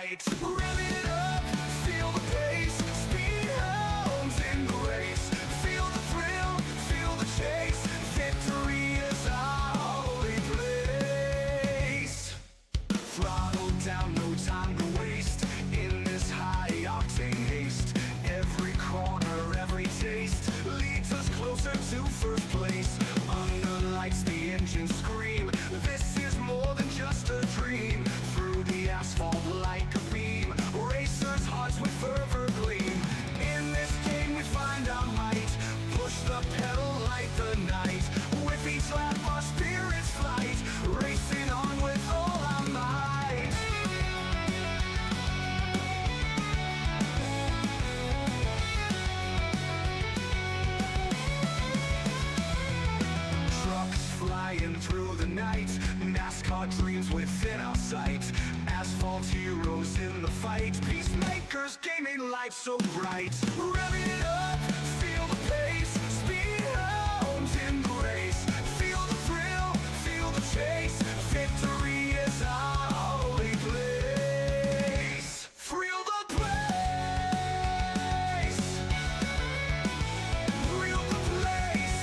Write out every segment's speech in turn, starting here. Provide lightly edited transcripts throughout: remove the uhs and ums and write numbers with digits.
height. Rev it up, feel the pace. Speed hounds in the race. Feel the thrill, feel the chase. Victory is our holy place. Throttle down, no time to waste. In this high-octane haste, every corner, every taste leads us closer to first place. Under lights, the engines scream. This is more than just a dream. Through the asphalt like a beam, racers' hearts with fervor gleam. In this game we find our might. Push the pedal like the night. With each lap our spirits flight. Racing on with all our might. Trucks flying through the night. NASCAR dreams within our sight. Asphalt heroes in the fight. Peacemakers gaming life so bright. Rev it up, feel the pace. Speed hounds in the race. Feel the thrill, feel the chase. Victory is our holy place. Thrill the place. Thrill the place.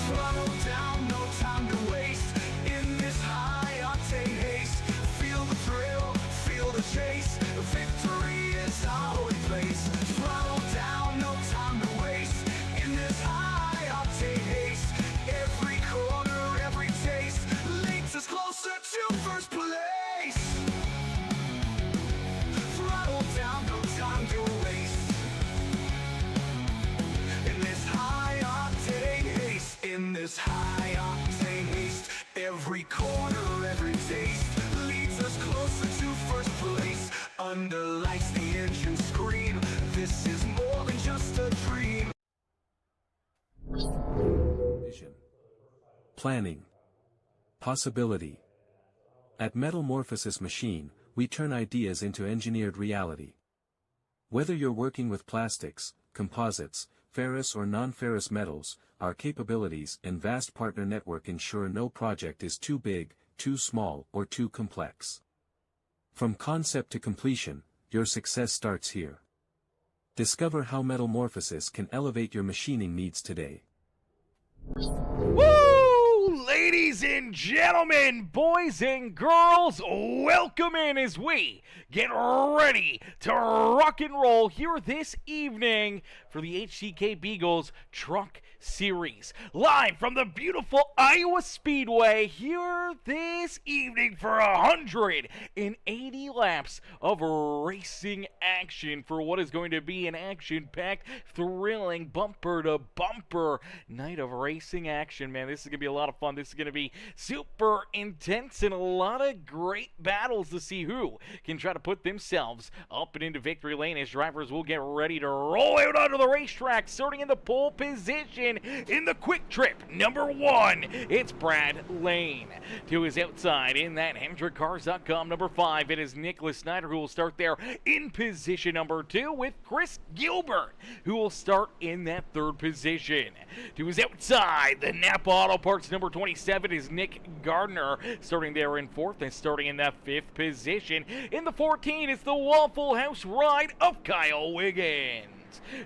Throttle down, no time to waste. In this high-octane haste, feel the thrill, feel the chase. Victory is our holy place. Throttle down, no time to waste. In this high-octane haste, every corner, every taste leads us closer to first place. Throttle down, no time to waste. In this high-octane haste, in this high-octane haste, every corner, every taste leads us closer to first place. Under lights, the engines scream. This is more than just a dream. Vision. Planning. Possibility. At Metal Morphosis Machine, we turn ideas into engineered reality. Whether you're working with plastics, composites, ferrous or non-ferrous metals, our capabilities and vast partner network ensure no project is too big, too small, or too complex. From concept to completion, your success starts here. Discover how Metal Morphosis can elevate your machining needs today. Woo! Ladies and gentlemen, boys and girls, welcome in as we get ready to rock and roll here this evening for the HCK Beagles Truck Series. Live from the beautiful Iowa Speedway here this evening for 180 laps of racing action for what is going to be an action-packed, thrilling, bumper-to-bumper night of racing action. Man, this is going to be a lot of fun. This is going to be super intense and a lot of great battles to see who can try to put themselves up and into victory lane as drivers will get ready to roll out onto the racetrack, starting in the pole position in the quick trip number 1. It's Brad Lane. To his outside in that HendrickCars.com number 5, it is Nicholas Snyder who will start there in position number 2 with Chris Gilbert who will start in that 3rd position. To his outside, the Napa Auto Parts number 27 is Nick Gardner starting there in 4th and starting in that 5th position. In the 14, it's the Waffle House ride of Kyle Wiggins.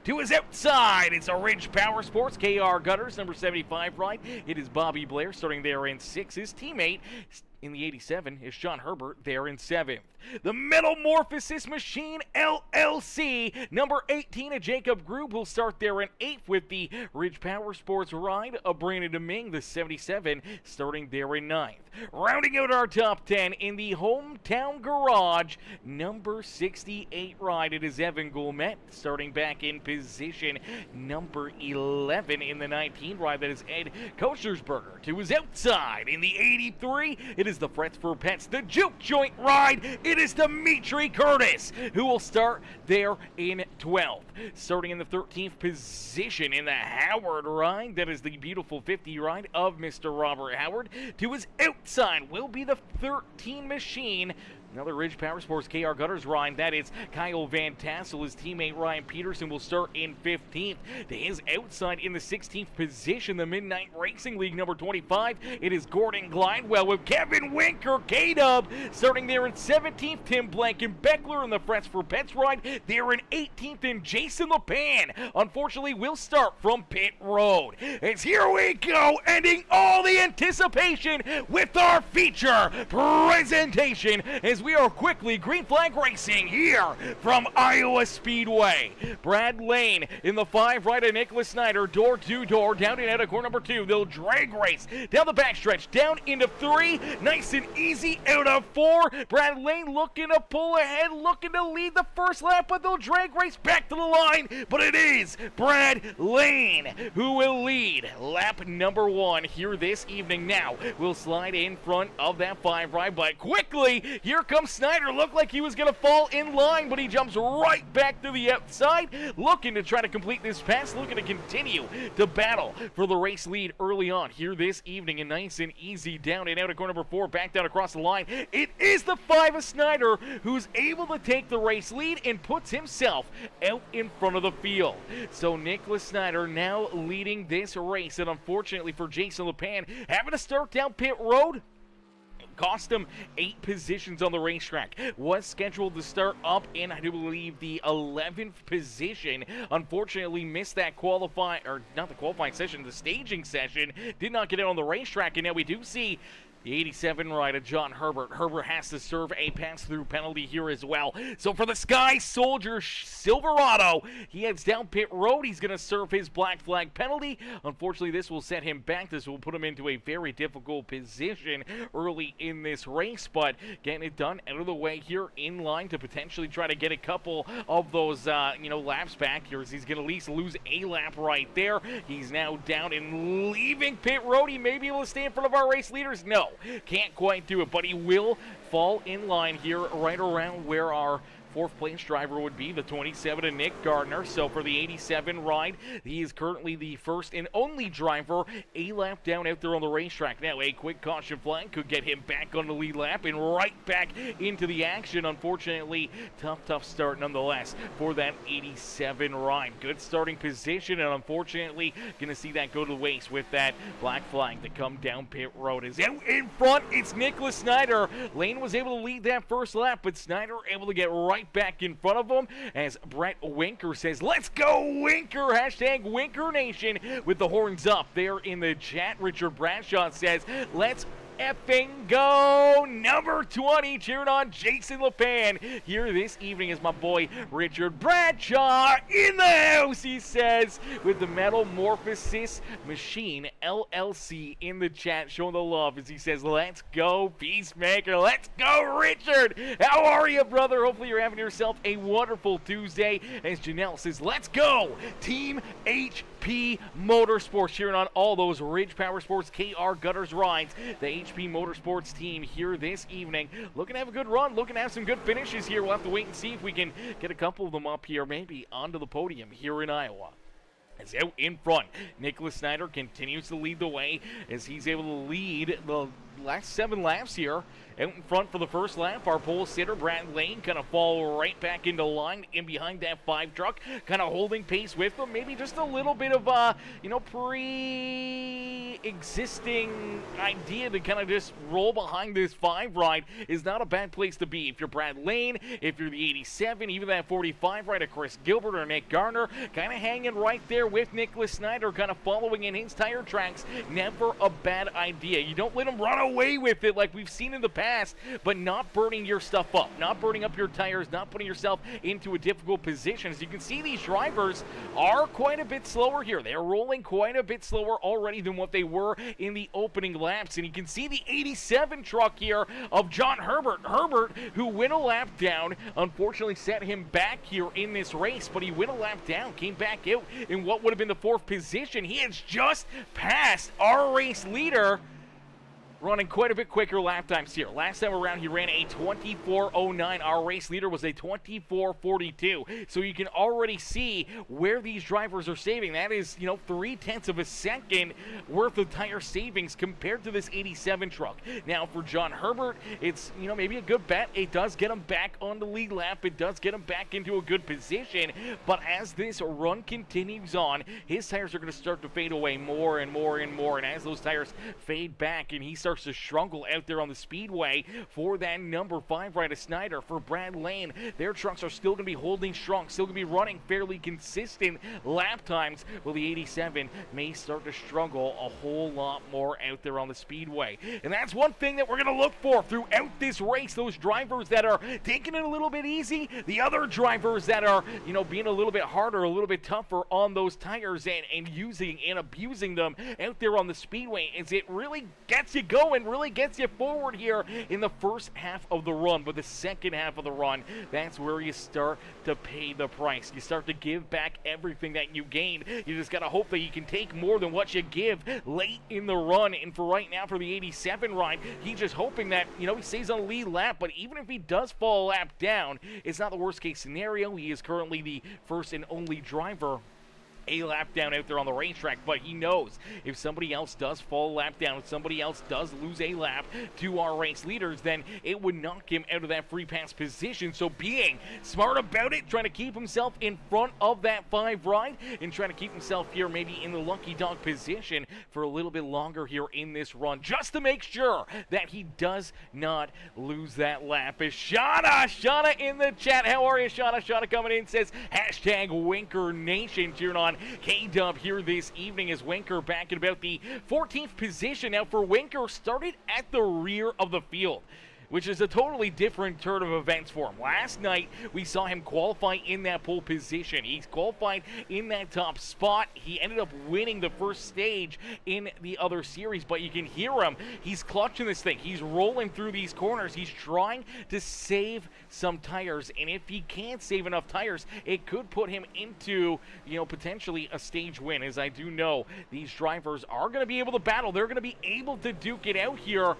To his outside, it's a Ridge Powersports KR Gutters number 75 ride. It is Bobby Blair starting there in 6th. His teammate in the 87 is Sean Herbert there in 7th. The Metal Morphosis Machine LLC number 18, a Jacob Grube will start there in 8th with the Ridge Powersports ride of Brandon Deming, the 77, starting there in 9th. Rounding out our top 10 in the Hometown Garage number 68 ride, it is Evan Goulmet starting back in position number 11 in the 19 ride. That is Ed Kochersberger. To his outside in the 83, it is the Frets for Pets, the Juke Joint ride. It is Dimitri Curtis who will start there in 12th. Starting in the 13th position in the Howard ride, that is the beautiful 50 ride of Mr. Robert Howard. To his outside will be the 13 machine Another Ridge Powersports KR Gutters ride. That is Kyle Van Tassel. His teammate Ryan Peterson will start in 15th. To his outside in the 16th position, the Midnight Racing League number 25. It is Gordon Glidewell with Kevin Winker, K-Dub, starting there in 17th. Tim Blankenbeckler in the Frets for Pets ride. They're in 18th, and Jason LePan, unfortunately, will start from pit road. As here we go, ending all the anticipation with our feature presentation as we are quickly green flag racing here from Iowa Speedway. Brad Lane in the 5 right of Nicholas Snyder, door to door, down and out of corner number 2. They'll drag race down the backstretch, down into 3, nice and easy out of 4. Brad Lane looking to pull ahead, looking to lead the first lap, but they'll drag race back to the line. But it is Brad Lane who will lead lap number 1 here this evening. Now we'll slide in front of that 5 ride, but quickly here comes Snyder. Looked like he was going to fall in line, but he jumps right back to the outside, looking to try to complete this pass, looking to continue to battle for the race lead early on here this evening. And nice and easy down and out of corner number 4, back down across the line. It is the 5 of Snyder who's able to take the race lead and puts himself out in front of the field. So Nicholas Snyder now leading this race, and unfortunately for Jason LePan, having to start down pit road cost him 8 positions on the racetrack. Was scheduled to start up in, I do believe, the 11th position. Unfortunately missed that the staging session. Did not get out on the racetrack, and now we do see the 87 ride of John Herbert. Herbert has to serve a pass-through penalty here as well. So for the Sky Soldier Silverado, he heads down pit road. He's going to serve his black flag penalty. Unfortunately, this will set him back. This will put him into a very difficult position early in this race, but getting it done out of the way here in line to potentially try to get a couple of those, laps back here, as he's going to at least lose a lap right there. He's now down and leaving pit road. He may be able to stay in front of our race leaders. No, can't quite do it, but he will fall in line here right around where our 4th place driver would be, the 27 of Nick Gardner. So for the 87 ride, he is currently the first and only driver a lap down out there on the racetrack. Now a quick caution flag could get him back on the lead lap and right back into the action. Unfortunately, tough start nonetheless for that 87 ride. Good starting position, and unfortunately gonna see that go to waste with that black flag to come down pit road. Is out in front, it's Nicholas Snyder. Lane was able to lead that first lap, but Snyder able to get right back in front of him as Brett Winker says, "Let's go Winker!" Hashtag Winker Nation with the horns up there in the chat. Richard Bradshaw says, "Let's effing go!" Number 20 cheering on Jason LePan here this evening is my boy Richard Bradshaw in the house, he says, with the Metal Morphosis Machine LLC in the chat, showing the love as he says, "Let's go Peacemaker, let's go Richard." How are you, brother? Hopefully you're having yourself a wonderful Tuesday. As Janelle says, "Let's go Team HP Motorsports," cheering on all those Ridge Powersports KR Gutters rides. The HP Motorsports team here this evening, looking to have a good run, looking to have some good finishes here. We'll have to wait and see if we can get a couple of them up here, maybe onto the podium here in Iowa. As out in front, Nicholas Snyder continues to lead the way as he's able to lead the last 7 laps here. Out in front for the first lap, our pole sitter, Brad Lane, kind of fall right back into line in behind that 5 truck, kind of holding pace with them. Maybe just a little bit of, pre-existing idea to kind of just roll behind this 5 ride is not a bad place to be. If you're Brad Lane, if you're the 87, even that 45 ride of Chris Gilbert or Nick Garner, kind of hanging right there with Nicholas Snyder, kind of following in his tire tracks, never a bad idea. You don't let him run away with it like we've seen in the past, but not burning your stuff up, not burning up your tires, not putting yourself into a difficult position. As you can see, these drivers are quite a bit slower here. They're rolling quite a bit slower already than what they were in the opening laps. And you can see the 87 truck here of John Herbert. Herbert, who went a lap down, unfortunately set him back here in this race, but he went a lap down, came back out in what would have been the 4th position. He has just passed our race leader, running quite a bit quicker lap times here. Last time around, he ran a 24:09. Our race leader was a 24:42. So you can already see where these drivers are saving. That is, 0.3 of a second worth of tire savings compared to this 87 truck. Now, for John Herbert, it's, maybe a good bet. It does get him back on the lead lap. It does get him back into a good position. But as this run continues on, his tires are going to start to fade away more and more and more. And as those tires fade back and he starts to struggle out there on the speedway for that number 5 ride of Snyder, for Brad Lane, their trucks are still going to be holding strong, still going to be running fairly consistent lap times. Well, the 87 may start to struggle a whole lot more out there on the speedway. And that's one thing that we're going to look for throughout this race. Those drivers that are taking it a little bit easy, the other drivers that are, being a little bit harder, a little bit tougher on those tires and using and abusing them out there on the speedway, as it really gets you going, really gets you forward here in the first half of the run. But the second half of the run, that's where you start to pay the price. You start to give back everything that you gained. You just got to hope that you can take more than what you give late in the run. And for right now, for the 87 ride, he's just hoping that, he stays on the lead lap. But even if he does fall a lap down, it's not the worst case scenario. He is currently the first and only driver a lap down out there on the racetrack, but he knows if somebody else does fall a lap down, if somebody else does lose a lap to our race leaders, then it would knock him out of that free pass position. So being smart about it, trying to keep himself in front of that 5 ride and trying to keep himself here maybe in the lucky dog position for a little bit longer here in this run, just to make sure that he does not lose that lap. Is Shauna in the chat. How are you, Shauna? Shauna coming in, says hashtag Winker Nation, cheering on K-Dub here this evening as Winker back at about the 14th position. Now, for Winker, started at the rear of the field, which is a totally different turn of events for him. Last night, we saw him qualify in that pole position. He's qualified in that top spot. He ended up winning the first stage in the other series, but you can hear him. He's clutching this thing. He's rolling through these corners. He's trying to save some tires, and if he can't save enough tires, it could put him into, potentially a stage win, as I do know these drivers are going to be able to battle. They're going to be able to duke it out here,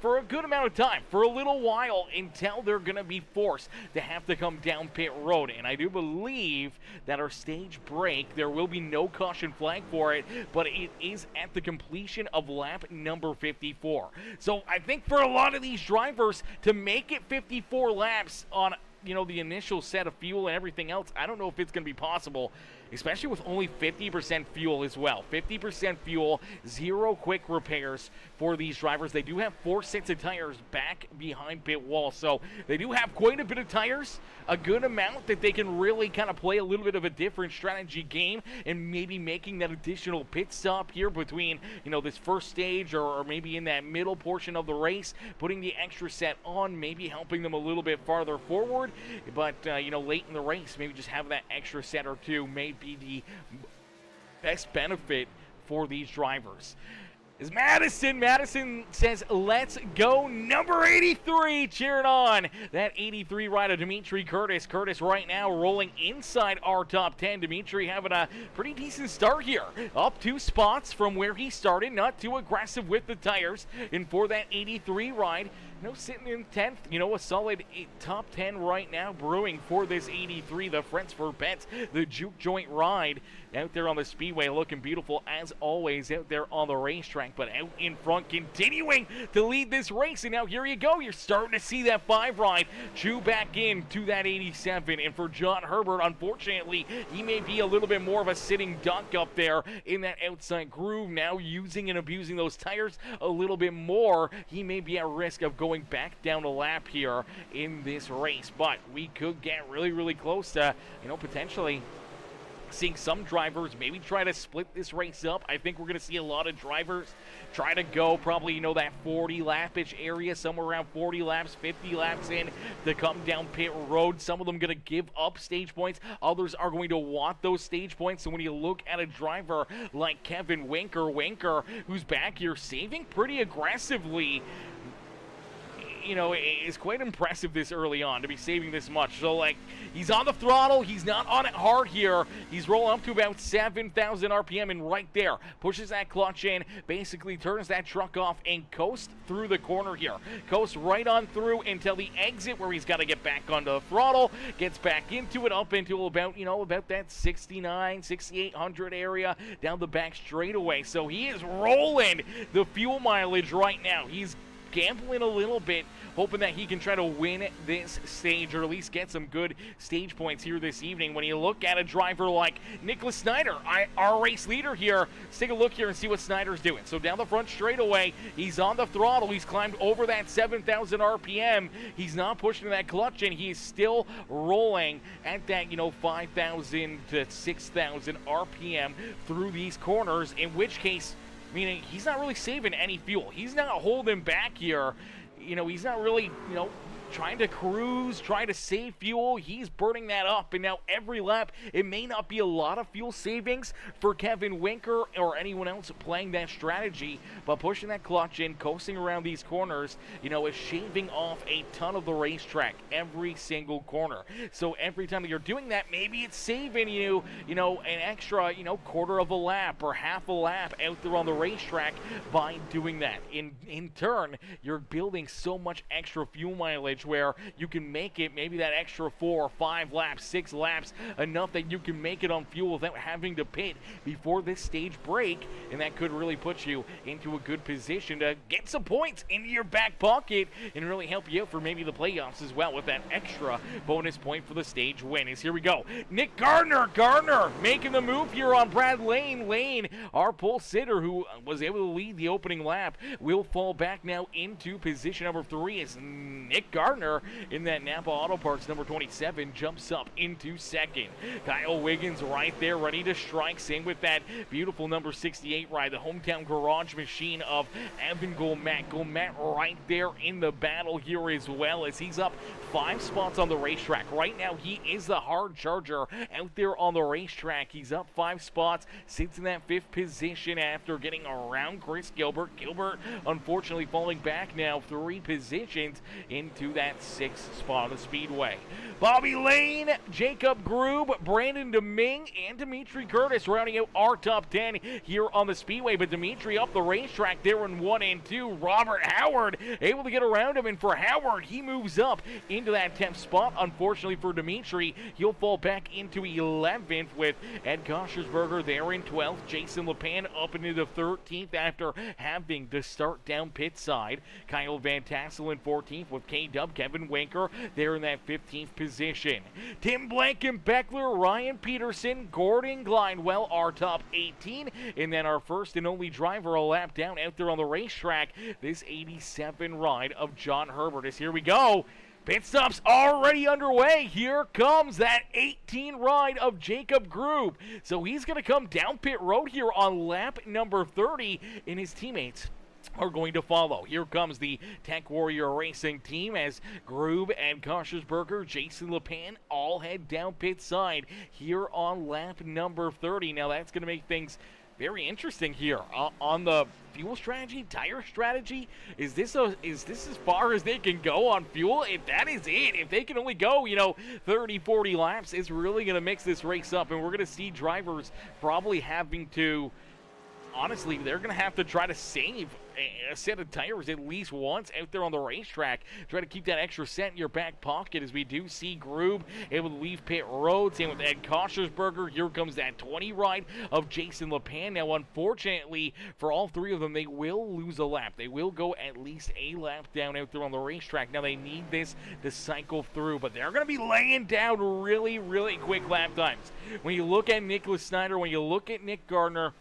for a good amount of time, for a little while, until they're going to be forced to have to come down pit road. And I do believe that our stage break, there will be no caution flag for it, but it is at the completion of lap number 54. So I think for a lot of these drivers to make it 54 laps on the initial set of fuel and everything else, I don't know if it's going to be possible, especially with only 50% fuel as well. 50% fuel, 0 quick repairs for these drivers. They do have 4 sets of tires back behind pit wall, so they do have quite a bit of tires, a good amount that they can really kind of play a little bit of a different strategy game, and maybe making that additional pit stop here between, this first stage or maybe in that middle portion of the race, putting the extra set on, maybe helping them a little bit farther forward. But, late in the race, maybe just have that extra set or two may be the best benefit for these drivers. Is Madison says, let's go, number 83, cheering on that 83 rider, Dimitri Curtis. Curtis right now rolling inside our top 10. Dimitri having a pretty decent start here, up 2 spots from where he started, not too aggressive with the tires. And for that 83 ride, sitting in 10th, a solid top 10 right now brewing for this 83, the Friends for Pets, the juke joint ride out there on the speedway, looking beautiful as always out there on the racetrack, but out in front, continuing to lead this race. And now here you go, you're starting to see that 5 ride chew back into that 87. And for John Herbert, unfortunately, he may be a little bit more of a sitting duck up there in that outside groove, now using and abusing those tires a little bit more. He may be at risk of going back down a lap here in this race, but we could get really, really close to, potentially seeing some drivers maybe try to split this race up. I think we're going to see a lot of drivers try to go probably, that 40 lapish area, somewhere around 40 laps, 50 laps in to come down pit road. Some of them going to give up stage points. Others are going to want those stage points. So when you look at a driver like Kevin Winker, who's back here saving pretty aggressively, is quite impressive this early on to be saving this much. So, like, he's on the throttle. He's not on it hard here. He's rolling up to about 7,000 RPM, and right there, pushes that clutch in, basically turns that truck off, and coasts through the corner here. Coasts right on through until the exit where he's got to get back onto the throttle, gets back into it, up into about, about that 69, 6,800 area down the back straightaway. So he is rolling the fuel mileage right now. He's gambling a little bit, hoping that he can try to win this stage, or at least get some good stage points here this evening. When you look at a driver like Nicholas Snyder, our race leader here, let's take a look here and see what Snyder's doing. So down the front straightaway, he's on the throttle. He's climbed over that 7,000 RPM. He's not pushing that clutch in. He's still rolling at that, 5,000 to 6,000 RPM through these corners, in which case, meaning he's not really saving any fuel. He's not holding back here. He's not really, trying to cruise, trying to save fuel. He's burning that up, and now every lap, it may not be a lot of fuel savings for Kevin Winker or anyone else playing that strategy, but pushing that clutch in, coasting around these corners, is shaving off a ton of the racetrack every single corner. So every time that you're doing that, maybe it's saving you, an extra, quarter of a lap or half a lap out there on the racetrack by doing that. In turn, you're building so much extra fuel mileage where you can make it maybe that extra 4 or 5 laps, 6 laps, enough that you can make it on fuel without having to pit before this stage break, and that could really put you into a good position to get some points into your back pocket and really help you out for maybe the playoffs as well with that extra bonus point for the stage win. Here we go. Nick Gardner making the move here on Brad Lane. Lane, our pole sitter who was able to lead the opening lap, will fall back now into position number 3 as Nick Gardner in that Napa Auto Parts number 27 jumps up into second. Kyle Wiggins right there ready to strike, same with that beautiful number 68 ride, the hometown garage machine of Evan Gomet. Gomet right there in the battle here as well, as he's up 5 spots on the racetrack. Right now he is the hard charger out there on the racetrack. He's up 5 spots, sits in that 5th position after getting around Chris Gilbert. Gilbert unfortunately falling back now 3 positions into that 6th spot of the Speedway. Bobby Lane, Jacob Grube, Brandon Deming, and Dimitri Curtis rounding out our top 10 here on the Speedway. But Dimitri up the racetrack there in 1 and 2. Robert Howard able to get around him, and for Howard, he moves up into that 10th spot. Unfortunately for Dimitri, he'll fall back into 11th with Ed Koshersberger there in 12th. Jason LePan up into the 13th after having to start down pit side. Kyle Van Tassel in 14th with K-Dub. Kevin Winker there in that 15th position. Tim Blankenbeckler, Ryan Peterson, Gordon Glidewell, our top 18, and then our first and only driver a lap down out there on the racetrack, this 87 ride of John Herbert. Here we go. Pit stop's already underway. Here comes that 18 ride of Jacob Grube. So he's going to come down pit road here on lap number 30, and his teammates are going to follow. Here comes the Tech Warrior Racing team as Grube and Koshersberger, Jason LePan all head down pit side here on lap number 30. Now that's going to make things very interesting here on the fuel strategy, tire strategy. Is this as far as they can go on fuel? If that is it, if they can only go 30, 40 laps, it's really going to mix this race up, and we're going to see drivers probably having to, honestly, they're going to have to try to save a set of tires at least once out there on the racetrack. Try to keep that extra set in your back pocket, as we do see Grube able to leave pit road. Same with Ed Koshersberger. Here comes that 20 ride of Jason LePan. Now, unfortunately, for all 3 of them, they will lose a lap. They will go at least a lap down out there on the racetrack. Now, they need this to cycle through, but they're going to be laying down really, really quick lap times. When you look at Nicholas Snyder, when you look at Nick Gardner,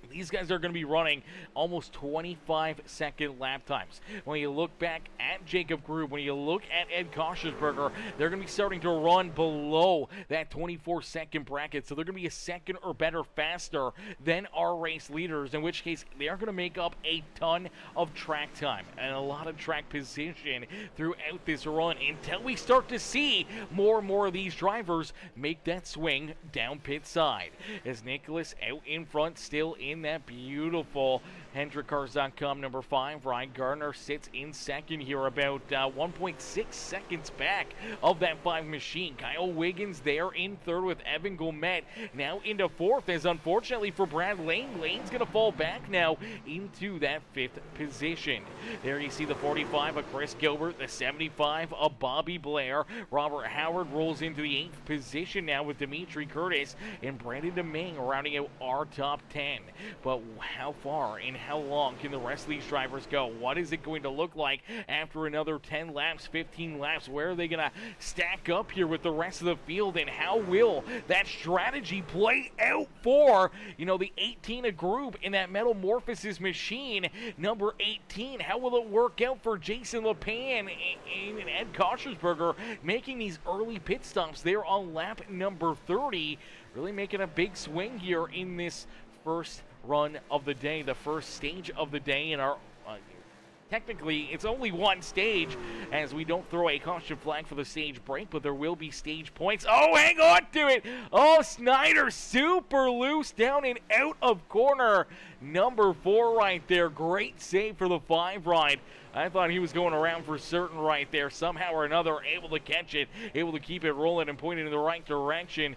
these guys are going to be running almost 25-second lap times. When you look back at Jacob Grube, when you look at Ed Koshersberger, they're going to be starting to run below that 24-second bracket. So they're going to be a second or better faster than our race leaders, in which case they are going to make up a ton of track time and a lot of track position throughout this run until we start to see more and more of these drivers make that swing down pit side. As Nicholas out in front, still in that beautiful HendrickCars.com, number 5. Ryan Gardner sits in second here, about 1.6 seconds back of that 5 machine. Kyle Wiggins there in third with Evan Gomet now into fourth, as unfortunately for Brad Lane, Lane's going to fall back now into that 5th position. There you see the 45 of Chris Gilbert, the 75 of Bobby Blair. Robert Howard rolls into the 8th position now with Dimitri Curtis and Brandon DeMing rounding out our top 10. But how far and how long can the rest of these drivers go? What is it going to look like after another 10 laps, 15 laps? Where are they going to stack up here with the rest of the field, and how will that strategy play out for, the 18 group in that Metamorphosis machine, number 18? How will it work out for Jason LePan and Ed Koschersberger making these early pit stops there on lap number 30, really making a big swing here in this first run of the day, the first stage of the day in our technically, it's only one stage, as we don't throw a caution flag for the stage break, but there will be stage points. Oh, hang on to it! Oh, Snyder super loose down and out of corner number 4 right there. Great save for the 5 ride. I thought he was going around for certain right there. Somehow or another, able to catch it, able to keep it rolling and pointing in the right direction.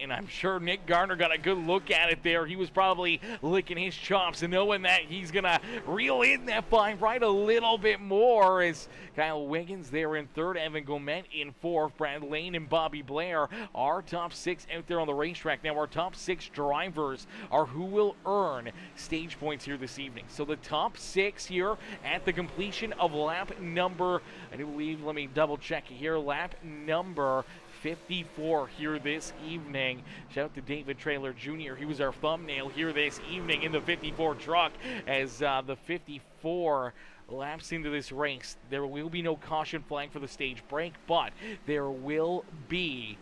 And I'm sure Nick Garner got a good look at it there. He was probably licking his chops and knowing that he's going to reel in that 5 right a little bit more, as Kyle Wiggins there in third, Evan Gomet in fourth, Brad Lane and Bobby Blair, our top 6 out there on the racetrack. Now, our top 6 drivers are who will earn stage points here this evening. So the top 6 here at the completion of lap number, I do believe, let me double check here, lap number 54 here this evening. Shout out to David Traylor Jr. He was our thumbnail here this evening in the 54 truck, as the 54 laps into this race. There will be no caution flag for the stage break, but there will be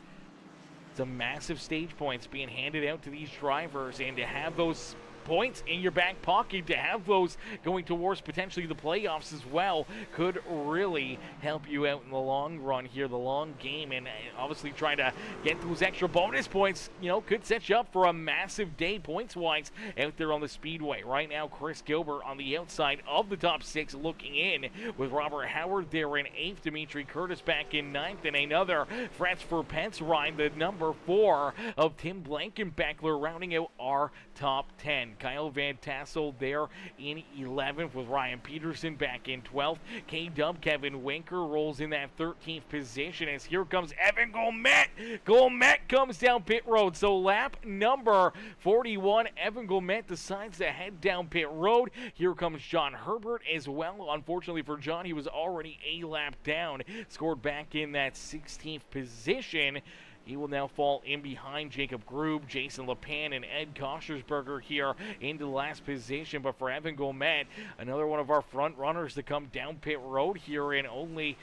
some massive stage points being handed out to these drivers, and to have those points in your back pocket, to have those going towards potentially the playoffs as well, could really help you out in the long run here, the long game, and obviously trying to get those extra bonus points, could set you up for a massive day points-wise out there on the speedway. Right now, Chris Gilbert on the outside of the top 6 looking in, with Robert Howard there in 8th, Dimitri Curtis back in 9th, and another Frets for Pence ride, the number 4 of Tim Blankenbeckler rounding out our top 10. Kyle Van Tassel there in 11th, with Ryan Peterson back in 12th. K-Dub Kevin Winker rolls in that 13th position, as here comes Evan Gomet. Gomet comes down pit road. So lap number 41, Evan Gomet decides to head down pit road. Here comes John Herbert as well. Unfortunately for John, he was already a lap down. Scored back in that 16th position. He will now fall in behind Jacob Grube, Jason LePan, and Ed Koschersberger here into the last position. But for Evan Gomet, another one of our front runners to come down pit road here, in only,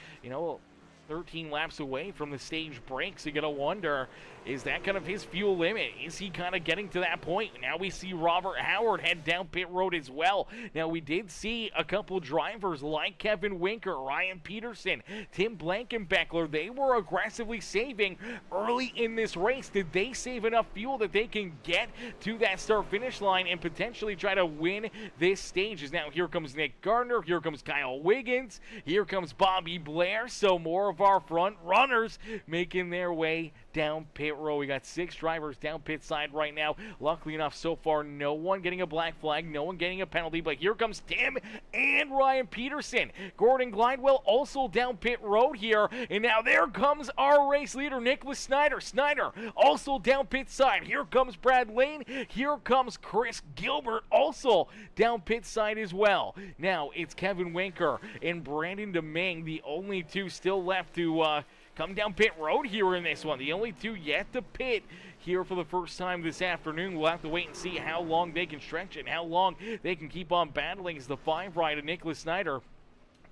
13 laps away from the stage break. So you gotta wonder, is that kind of his fuel limit? Is he kind of getting to that point? Now we see Robert Howard head down pit road as well. Now we did see a couple drivers like Kevin Winker, Ryan Peterson, Tim Blankenbeckler. They were aggressively saving early in this race. Did they save enough fuel that they can get to that start-finish line and potentially try to win this stage? Now here comes Nick Gardner, here comes Kyle Wiggins, here comes Bobby Blair. So more of our front runners making their way down pit road. We got 6 drivers down pit side right now. Luckily enough, so far, no one getting a black flag, no one getting a penalty, but here comes Tim and Ryan Peterson. Gordon Glidewell also down pit road here, and now there comes our race leader, Nicholas Snyder. Snyder also down pit side. Here comes Brad Lane. Here comes Chris Gilbert also down pit side as well. Now it's Kevin Winker and Brandon DeMing, the only 2 still left to come down pit road here in this one. The only 2 yet to pit here for the first time this afternoon. We'll have to wait and see how long they can stretch it and how long they can keep on battling, as the 5 ride of Nicholas Snyder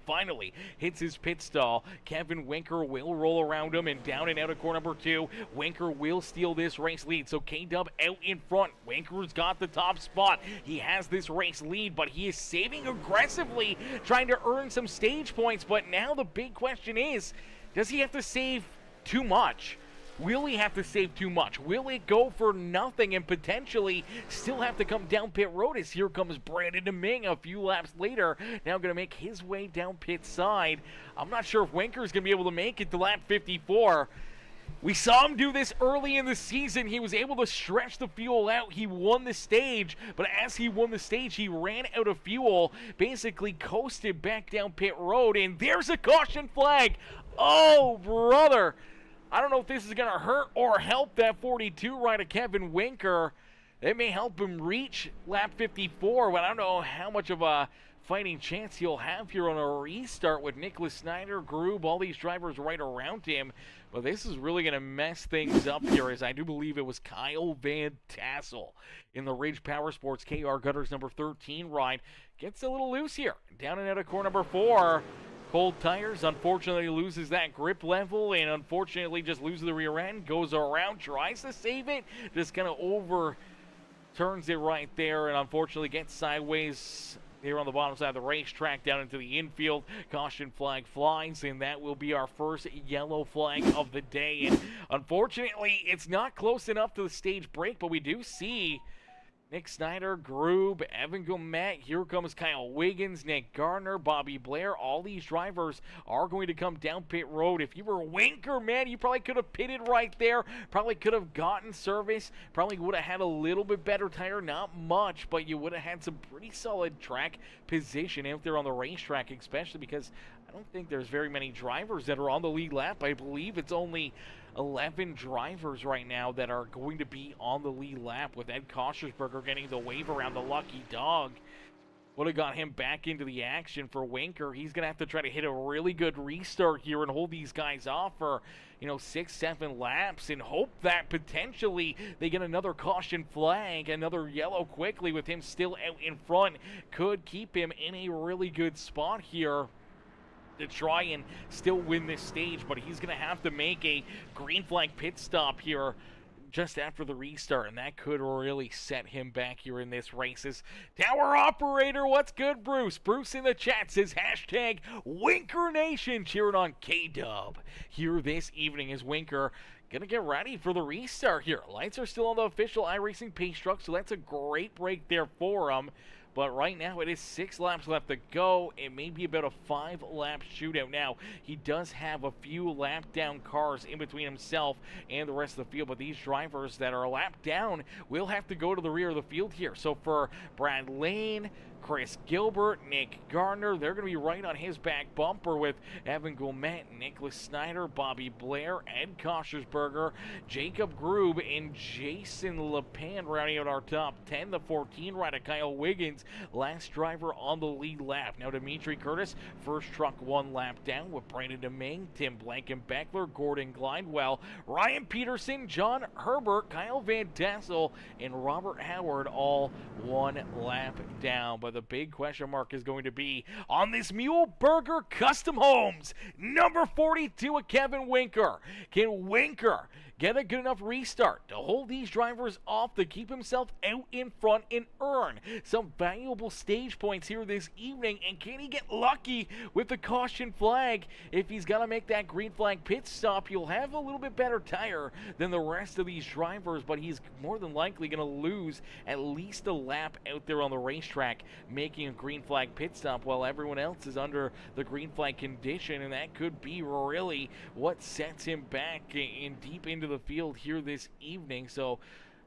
finally hits his pit stall. Kevin Winker will roll around him, and down and out of corner number 2, Winker will steal this race lead. So K-Dub out in front. Winker's got the top spot. He has this race lead, but he is saving aggressively, trying to earn some stage points. But now the big question is, does he have to save too much? Will he have to save too much? Will it go for nothing and potentially still have to come down pit road as here comes Brandon DeMing a few laps later, now going to make his way down pit side. I'm not sure if Winker's going to be able to make it to lap 54. We saw him do this early in the season. He was able to stretch the fuel out. He won the stage, but as he won the stage, he ran out of fuel, basically coasted back down pit road, and there's a caution flag. Oh, brother. I don't know if this is going to hurt or help that 42 rider, Kevin Winker. It may help him reach lap 54, but I don't know how much of a fighting chance he'll have here on a restart with Nicholas Snyder, Groob, all these drivers right around him. But this is really going to mess things up here, as I do believe it was Kyle Van Tassel in the Ridge Powersports KR Gutters number 13 ride. Gets a little loose here. Down and out of core number 4. Cold tires, unfortunately loses that grip level and unfortunately just loses the rear end. Goes around, tries to save it, just kind of overturns it right there and unfortunately gets sideways here on the bottom side of the racetrack down into the infield. Caution flag flies, and that will be our first yellow flag of the day. And unfortunately, it's not close enough to the stage break, but we do see Nick Snyder, Groob, Evan Gomet, here comes Kyle Wiggins, Nick Gardner, Bobby Blair. All these drivers are going to come down pit road. If you were Winker, man, you probably could have pitted right there. Probably could have gotten service. Probably would have had a little bit better tire. Not much, but you would have had some pretty solid track position out there on the racetrack, especially because I don't think there's very many drivers that are on the lead lap. I believe it's only 11 drivers right now that are going to be on the lead lap, with Ed Koschersberger getting the wave around the lucky dog. Would have got him back into the action for Winker. He's going to have to try to hit a really good restart here and hold these guys off for, 6-7 laps and hope that potentially they get another caution flag, another yellow quickly with him still out in front. Could keep him in a really good spot here to try and still win this stage, but he's going to have to make a green flag pit stop here just after the restart, and that could really set him back here in this race. Tower operator, what's good, Bruce? Bruce in the chat says hashtag Winker Nation, cheering on K-Dub here this evening as Winker gonna get ready for the restart here. Lights are still on the official iRacing pace truck, so that's a great break there for him. But right now it is 6 laps left to go. It may be about a 5-lap shootout. Now, he does have a few lap down cars in between himself and the rest of the field, but these drivers that are a lap down will have to go to the rear of the field here. So for Brad Lane, Chris Gilbert, Nick Gardner, they're going to be right on his back bumper with Evan Gomet, Nicholas Snyder, Bobby Blair, Ed Koschersberger, Jacob Groob, and Jason LePan rounding out our top 10. The 14 rider, Kyle Wiggins, last driver on the lead lap. Now Dimitri Curtis, first truck 1 lap down with Brandon DeMing, Tim Blankenbeckler, Gordon Glidewell, Ryan Peterson, John Herbert, Kyle Van Tassel, and Robert Howard all 1 lap down. But the big question mark is going to be on this Mule Burger Custom Homes, number 42 of Kevin Winker. Can Winker get a good enough restart to hold these drivers off, to keep himself out in front and earn some valuable stage points here this evening? And can he get lucky with the caution flag? If he's got to make that green flag pit stop, he'll have a little bit better tire than the rest of these drivers, but he's more than likely going to lose at least a lap out there on the racetrack making a green flag pit stop while everyone else is under the green flag condition, and that could be really what sets him back in deep into the field here this evening. So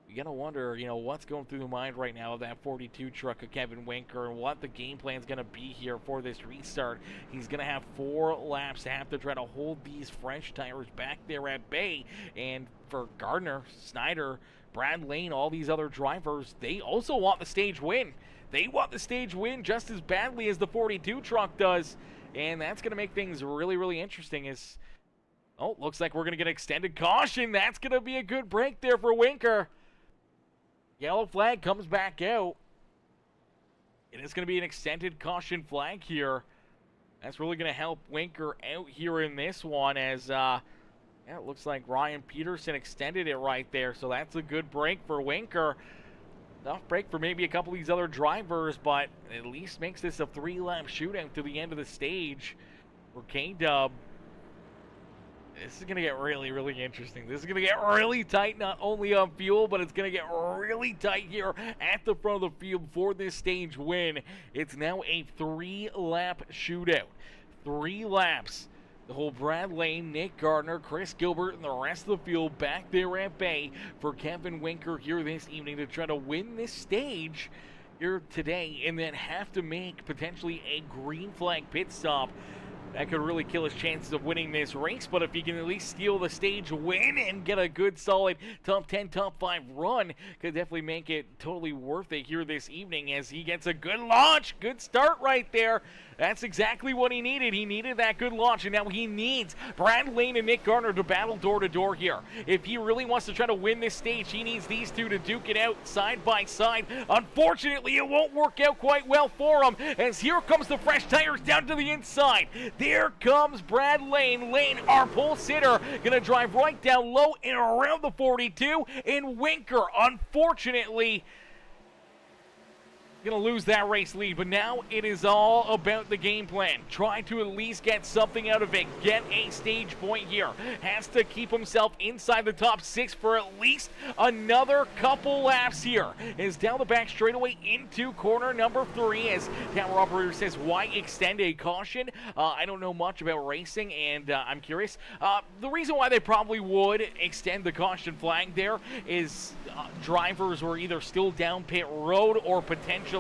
you gotta wonder, what's going through the mind right now of that 42 truck of Kevin Winker and what the game plan is gonna be here for this restart. He's gonna have 4 laps to have to try to hold these fresh tires back there at bay. And for Gardner, Snyder, Brad Lane, all these other drivers, they also want the stage win. They want the stage win just as badly as the 42 truck does. And that's going to make things really, really interesting. Looks like we're going to get extended caution. That's going to be a good break there for Winker. Yellow flag comes back out. It is going to be an extended caution flag here. That's really going to help Winker out here in this one as, it looks like Ryan Peterson extended it right there. So that's a good break for Winker. Enough break for maybe a couple of these other drivers, but at least makes this a 3-lap shootout to the end of the stage for K-Dub. This is going to get really, really interesting. This is going to get really tight, not only on fuel, but it's going to get really tight here at the front of the field for this stage win. It's now a 3-lap shootout. 3 laps. The whole Brad Lane, Nick Gardner, Chris Gilbert, and the rest of the field back there at bay for Kevin Winker here this evening to try to win this stage here today and then have to make potentially a green flag pit stop. That could really kill his chances of winning this race, but if he can at least steal the stage win and get a good solid top 10, top 5 run, could definitely make it totally worth it here this evening as he gets a good launch, good start right there. That's exactly what he needed. He needed that good launch, and now he needs Brad Lane and Nick Gardner to battle door to door here. If he really wants to try to win this stage, he needs these two to duke it out side by side. Unfortunately, it won't work out quite well for him, as here comes the fresh tires down to the inside. There comes Brad Lane. Lane, our pole sitter, gonna drive right down low and around the 42, and Winker, unfortunately, going to lose that race lead, but now it is all about the game plan. Try to at least get something out of it. Get a stage point here. Has to keep himself inside the top 6 for at least another couple laps here. Is down the back straightaway into corner number 3 as camera operator says, why extend a caution? I don't know much about racing, and I'm curious. The reason why they probably would extend the caution flag there is drivers were either still down pit road or potentially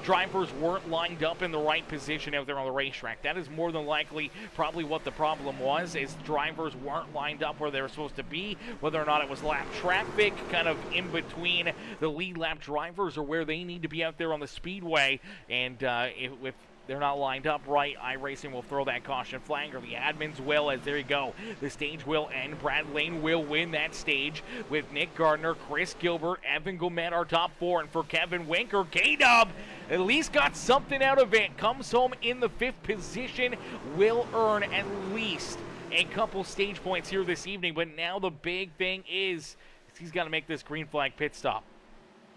drivers weren't lined up in the right position out there on the racetrack. That is more than likely probably what the problem was, is drivers weren't lined up where they were supposed to be, whether or not it was lap traffic kind of in between the lead lap drivers or where they need to be out there on the speedway. And if they're not lined up right, iRacing will throw that caution flag, or the admins will, as there you go. The stage will end. Brad Lane will win that stage with Nick Gardner, Chris Gilbert, Evan Gomet, our top 4. And for Kevin Winker, K-Dub at least got something out of it. Comes home in the 5th position, will earn at least a couple stage points here this evening. But now the big thing is he's got to make this green flag pit stop.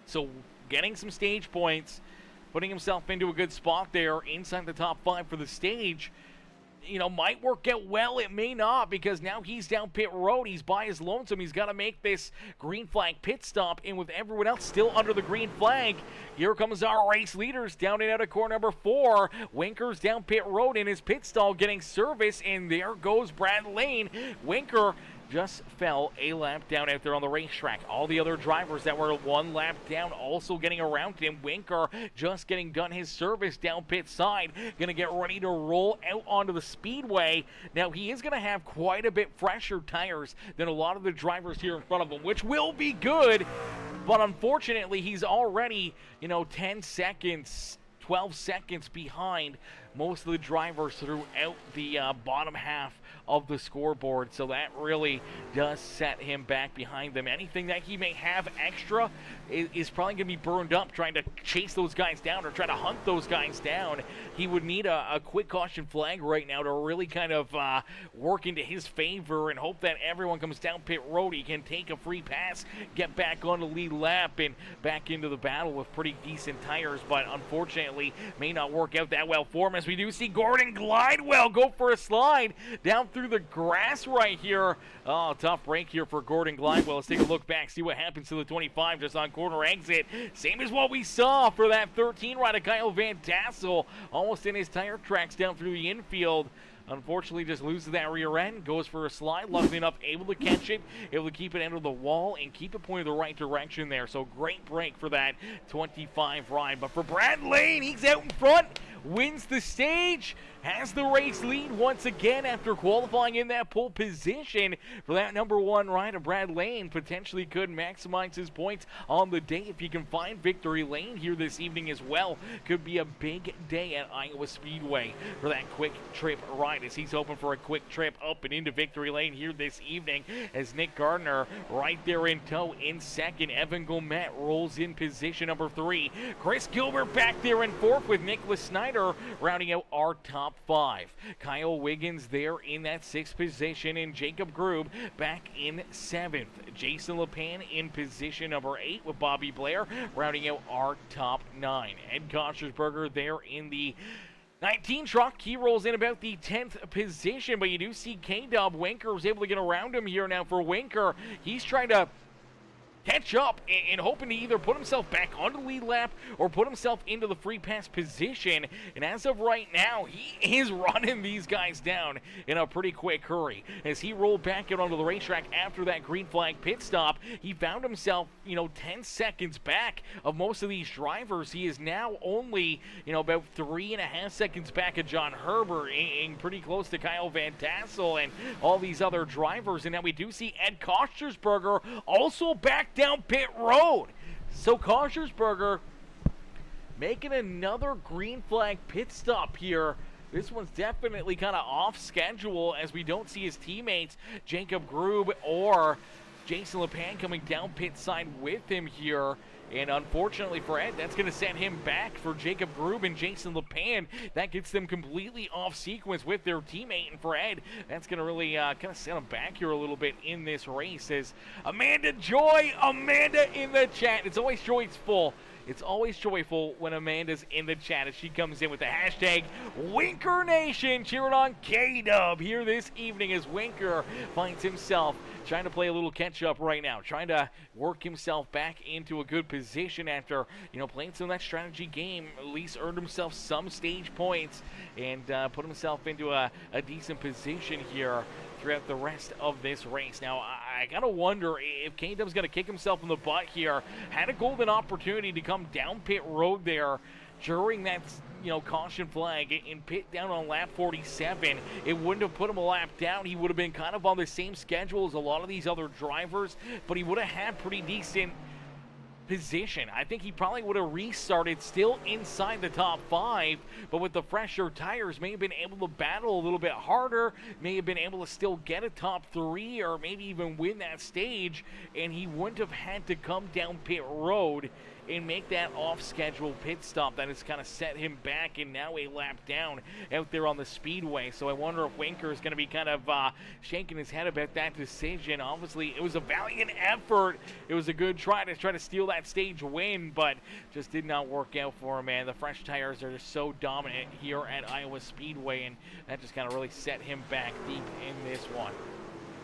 So getting some stage points, putting himself into a good spot there inside the top 5 for the stage, you know, might work out well. It may not, because now he's down pit road. He's by his lonesome. He's got to make this green flag pit stop, and with everyone else still under the green flag, here comes our race leaders down and out of corner number 4. Winker's down pit road in his pit stall getting service, and there goes Brad Lane. Winker just fell a lap down out there on the racetrack. All the other drivers that were 1 lap down also getting around him. Winker just getting done his service down pit side. Going to get ready to roll out onto the speedway. Now, he is going to have quite a bit fresher tires than a lot of the drivers here in front of him, which will be good. But unfortunately, he's already, 10 seconds, 12 seconds behind most of the drivers throughout the bottom half of the scoreboard, so that really does set him back behind them. Anything that he may have extra is probably going to be burned up trying to chase those guys down or try to hunt those guys down. He would need a quick caution flag right now to really kind of work into his favor and hope that everyone comes down pit road. He can take a free pass, get back on the lead lap, and back into the battle with pretty decent tires, but unfortunately may not work out that well for him, as we do see Gordon Glidewell go for a slide down through the grass right here. Oh, tough break here for Gordon Glidewell. Let's take a look back, see what happens to the 25 just on corner exit. Same as what we saw for that 13 rider, Kyle Van Tassel, almost in his tire tracks down through the infield. Unfortunately, just loses that rear end, goes for a slide. Luckily enough, able to catch it, able to keep it under the wall and keep it pointed the right direction there. So great break for that 25 ride. But for Brad Lane, he's out in front, wins the stage, has the race lead once again after qualifying in that pole position for that number 1 rider. Brad Lane potentially could maximize his points on the day if he can find victory lane here this evening as well. Could be a big day at Iowa Speedway for that quick trip ride, as he's hoping for a quick trip up and into victory lane here this evening, as Nick Gardner right there in tow in second. Evan Gomet rolls in position number 3. Chris Gilbert back there in 4th with Nicholas Snyder rounding out our top 5. Kyle Wiggins there in that 6th position, and Jacob Grube back in 7th. Jason LePan in position number 8 with Bobby Blair rounding out our top 9. Ed Koschersberger there in the 19 truck, he rolls in about the 10th position, but you do see K-Dub. Winker was able to get around him here now for Winker. He's trying to catch up and hoping to either put himself back on the lead lap or put himself into the free pass position. And as of right now, he is running these guys down in a pretty quick hurry. As he rolled back out onto the racetrack after that green flag pit stop, he found himself, 10 seconds back of most of these drivers. He is now only, about 3.5 seconds back of John Herbert and pretty close to Kyle Van Tassel and all these other drivers. And now we do see Ed Kostersberger also back down pit road. So Kostersberger making another green flag pit stop here. This one's definitely kind of off schedule as we don't see his teammates Jacob Grube or Jason LePan coming down pit side with him here. And unfortunately for Ed, that's going to set him back. For Jacob Grube and Jason LePan, that gets them completely off sequence with their teammate. And for Ed, that's going to really kind of set him back here a little bit in this race. As Amanda in the chat. It's always joyful. It's always joyful when Amanda's in the chat as she comes in with the hashtag Winker Nation, cheering on K-Dub here this evening as Winker finds himself trying to play a little catch-up right now, trying to work himself back into a good position after, playing some of that strategy game, at least earned himself some stage points and put himself into a decent position here throughout the rest of this race. Now, I gotta wonder if K-Dub's gonna kick himself in the butt here. Had a golden opportunity to come down pit road there during that, caution flag and pit down on lap 47. It wouldn't have put him a lap down. He would have been kind of on the same schedule as a lot of these other drivers, but he would have had pretty decent position. I think he probably would have restarted still inside the top 5, but with the fresher tires, may have been able to battle a little bit harder, may have been able to still get a top 3 or maybe even win that stage, and he wouldn't have had to come down pit road and make that off-schedule pit stop that has kind of set him back and now a lap down out there on the speedway. So I wonder if Winker is going to be kind of shaking his head about that decision. Obviously, it was a valiant effort. It was a good try to steal that stage win, but just did not work out for him, man. The fresh tires are just so dominant here at Iowa Speedway, and that just kind of really set him back deep in this one.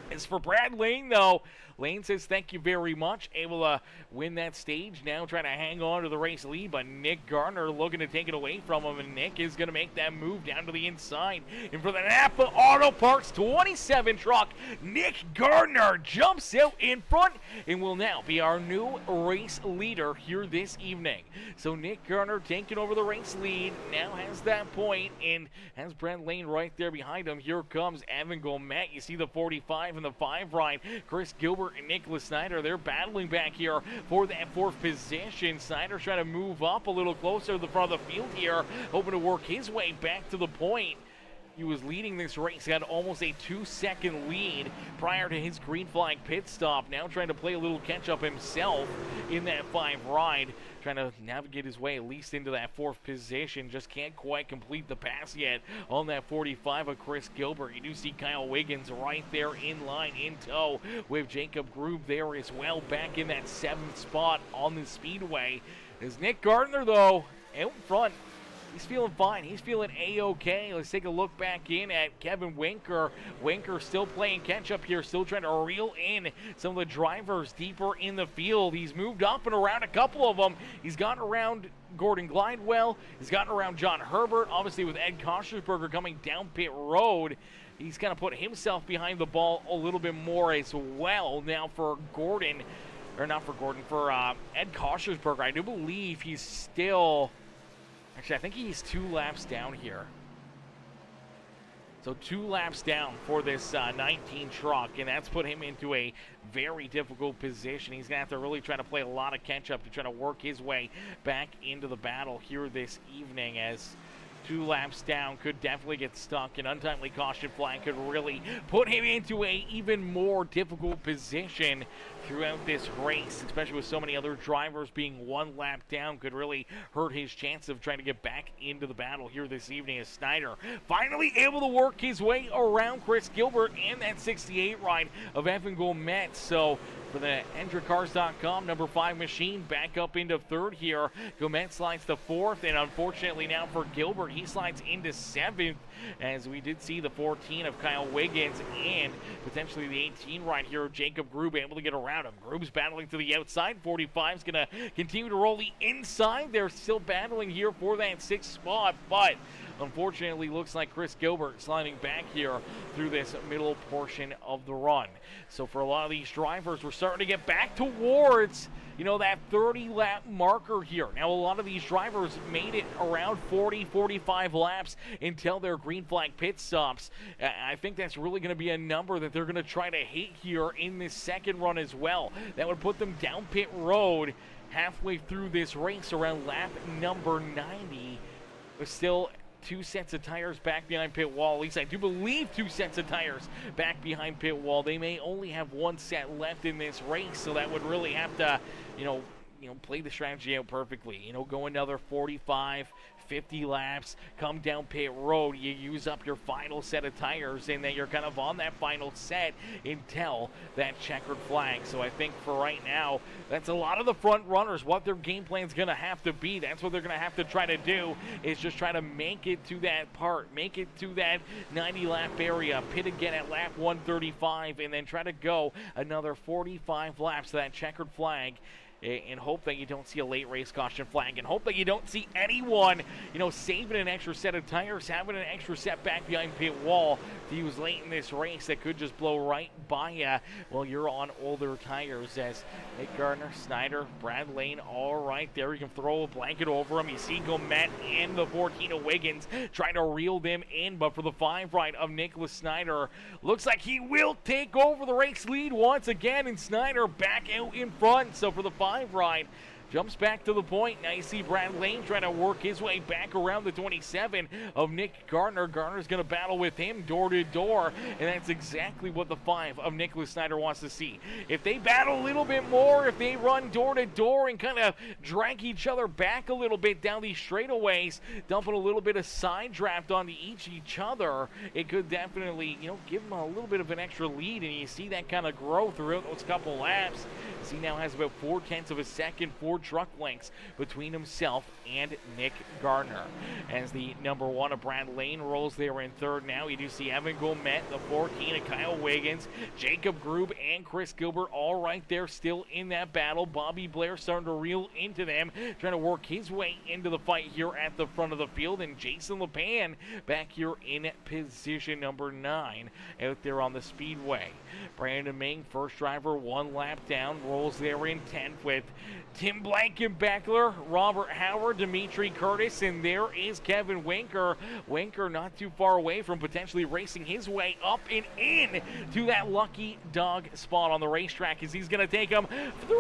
As for Brad Lane, though, Lane says thank you very much. Able to win that stage. Now trying to hang on to the race lead, but Nick Gardner looking to take it away from him, and Nick is going to make that move down to the inside. And for the Napa Auto Parts 27 truck, Nick Gardner jumps out in front and will now be our new race leader here this evening. So Nick Gardner taking over the race lead, now has that point and has Brad Lane right there behind him. Here comes Evan Gomet. You see the 45 and the 5 ride. Chris Gilbert and Nicholas Snyder, they're battling back here for that 4th position. Snyder trying to move up a little closer to the front of the field here, hoping to work his way back to the point. He was leading this race, had almost a 2-second lead prior to his green flag pit stop. Now trying to play a little catch-up himself in that 5 ride, trying to navigate his way at least into that 4th position. Just can't quite complete the pass yet on that 45 of Chris Gilbert. You do see Kyle Wiggins right there in line, in tow, with Jacob Grube there as well, back in that 7th spot on the speedway. There's Nick Gardner, though, out front. He's feeling fine. He's feeling A-OK. Let's take a look back in at Kevin Winker. Winker still playing catch-up here, still trying to reel in some of the drivers deeper in the field. He's moved up and around a couple of them. He's gotten around Gordon Glidewell. He's gotten around John Herbert. Obviously, with Ed Kostersberger coming down pit road, he's kind of put himself behind the ball a little bit more as well. Now for Gordon, or not for Gordon, for Ed Kostersberger, I do believe he's still... Actually, I think he's 2 laps down here. So 2 laps down for this 19 truck, and that's put him into a very difficult position. He's going to have to really try to play a lot of catch-up to try to work his way back into the battle here this evening, as 2 laps down could definitely get stuck. An untimely caution flag could really put him into a even more difficult position throughout this race, especially with so many other drivers being 1 lap down. Could really hurt his chance of trying to get back into the battle here this evening, as Snyder finally able to work his way around Chris Gilbert and that 68 ride of Evan Gomet. So for the EndraCars.com number 5 machine. Back up into third here. Gomet slides to fourth, and unfortunately now for Gilbert, he slides into seventh, as we did see the 14 of Kyle Wiggins and potentially the 18 right here of Jacob Grube able to get around him. Grube's battling to the outside. 45 is going to continue to roll the inside. They're still battling here for that 6th spot, but unfortunately looks like Chris Gilbert sliding back here through this middle portion of the run. So for a lot of these drivers, we're starting to get back towards, you know, that 30-lap marker here. Now, a lot of these drivers made it around 40, 45 laps until their green flag pit stops. I think that's really going to be a number that they're going to try to hit here in this second run as well. That would put them down pit road halfway through this race around lap number 90. But still 2 sets of tires back behind pit wall. At least I do believe 2 sets of tires back behind pit wall. They may only have 1 set left in this race, so that would really have to, you know, play the strategy out perfectly. You know, go another 45, 50 laps, come down pit road, you use up your final set of tires, and then you're kind of on that final set until that checkered flag. So I think for right now, that's a lot of the front runners, what their game plan's going to have to be. That's what they're going to have to try to do, is just try to make it to that part, make it to that 90-lap area, pit again at lap 135, and then try to go another 45 laps to that checkered flag, and hope that you don't see a late race caution flag, and hope that you don't see anyone, you know, saving an extra set of tires, having an extra set back behind pit wall to use late in this race that could just blow right by you while you're on older tires. As Nick Gardner, Snyder, Brad Lane, all right there. You can throw a blanket over him. You see Gomet and the 14 of Wiggins trying to reel them in, but for the 5 right of Nicholas Snyder, looks like he will take over the race lead once again, and Snyder back out in front. So for the 5 ride, jumps back to the point. Now you see Brad Lane trying to work his way back around the 27 of Nick Gardner. Gardner's going to battle with him door to door, and that's exactly what the 5 of Nicholas Snyder wants to see. If they battle a little bit more, if they run door to door and kind of drag each other back a little bit down these straightaways, dumping a little bit of side draft onto each other, it could definitely, you know, give them a little bit of an extra lead, and you see that kind of grow throughout those couple laps. He now has about 0.4 of a second, 4 truck lengths between himself and Nick Gardner. As the number 1 of Brad Lane rolls there in third now, you do see Evan Gomet, the 14 of Kyle Wiggins, Jacob Grube, and Chris Gilbert all right there still in that battle. Bobby Blair starting to reel into them, trying to work his way into the fight here at the front of the field, and Jason LePan back here in position number 9 out there on the speedway. Brandon Ming, first driver, 1 lap down, rolls there in 10th with Tim Blankenbeckler, Robert Howard, Dimitri Curtis, and there is Kevin Winker. Winker not too far away from potentially racing his way up and in to that lucky dog spot on the racetrack, as he's going to take him 3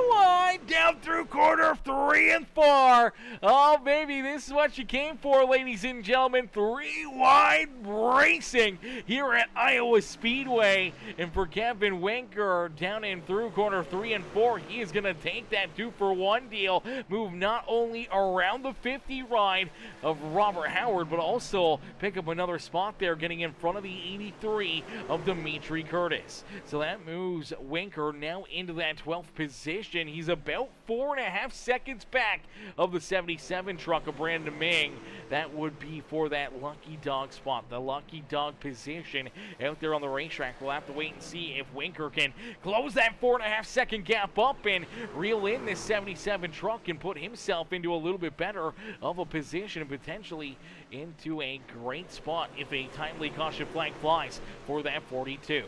wide down through corner 3 and 4. Oh, baby, this is what you came for, ladies and gentlemen. 3 wide racing here at Iowa Speedway. And for Kevin Winker, down in through corner 3 and 4, he is going to take that 2-for-1 deal, move not only around the 50 ride of Robert Howard, but also pick up another spot there, getting in front of the 83 of Dimitri Curtis. So that moves Winker now into that 12th position. He's about 4.5 seconds back of the 77 truck of Brandon Ming. That would be for that lucky dog spot, the lucky dog position out there on the racetrack. We'll have to wait and see if Winker can close that 4.5 second gap up and reel in this 77 truck and put himself into a little bit better of a position and potentially into a great spot if a timely caution flag flies for that 42.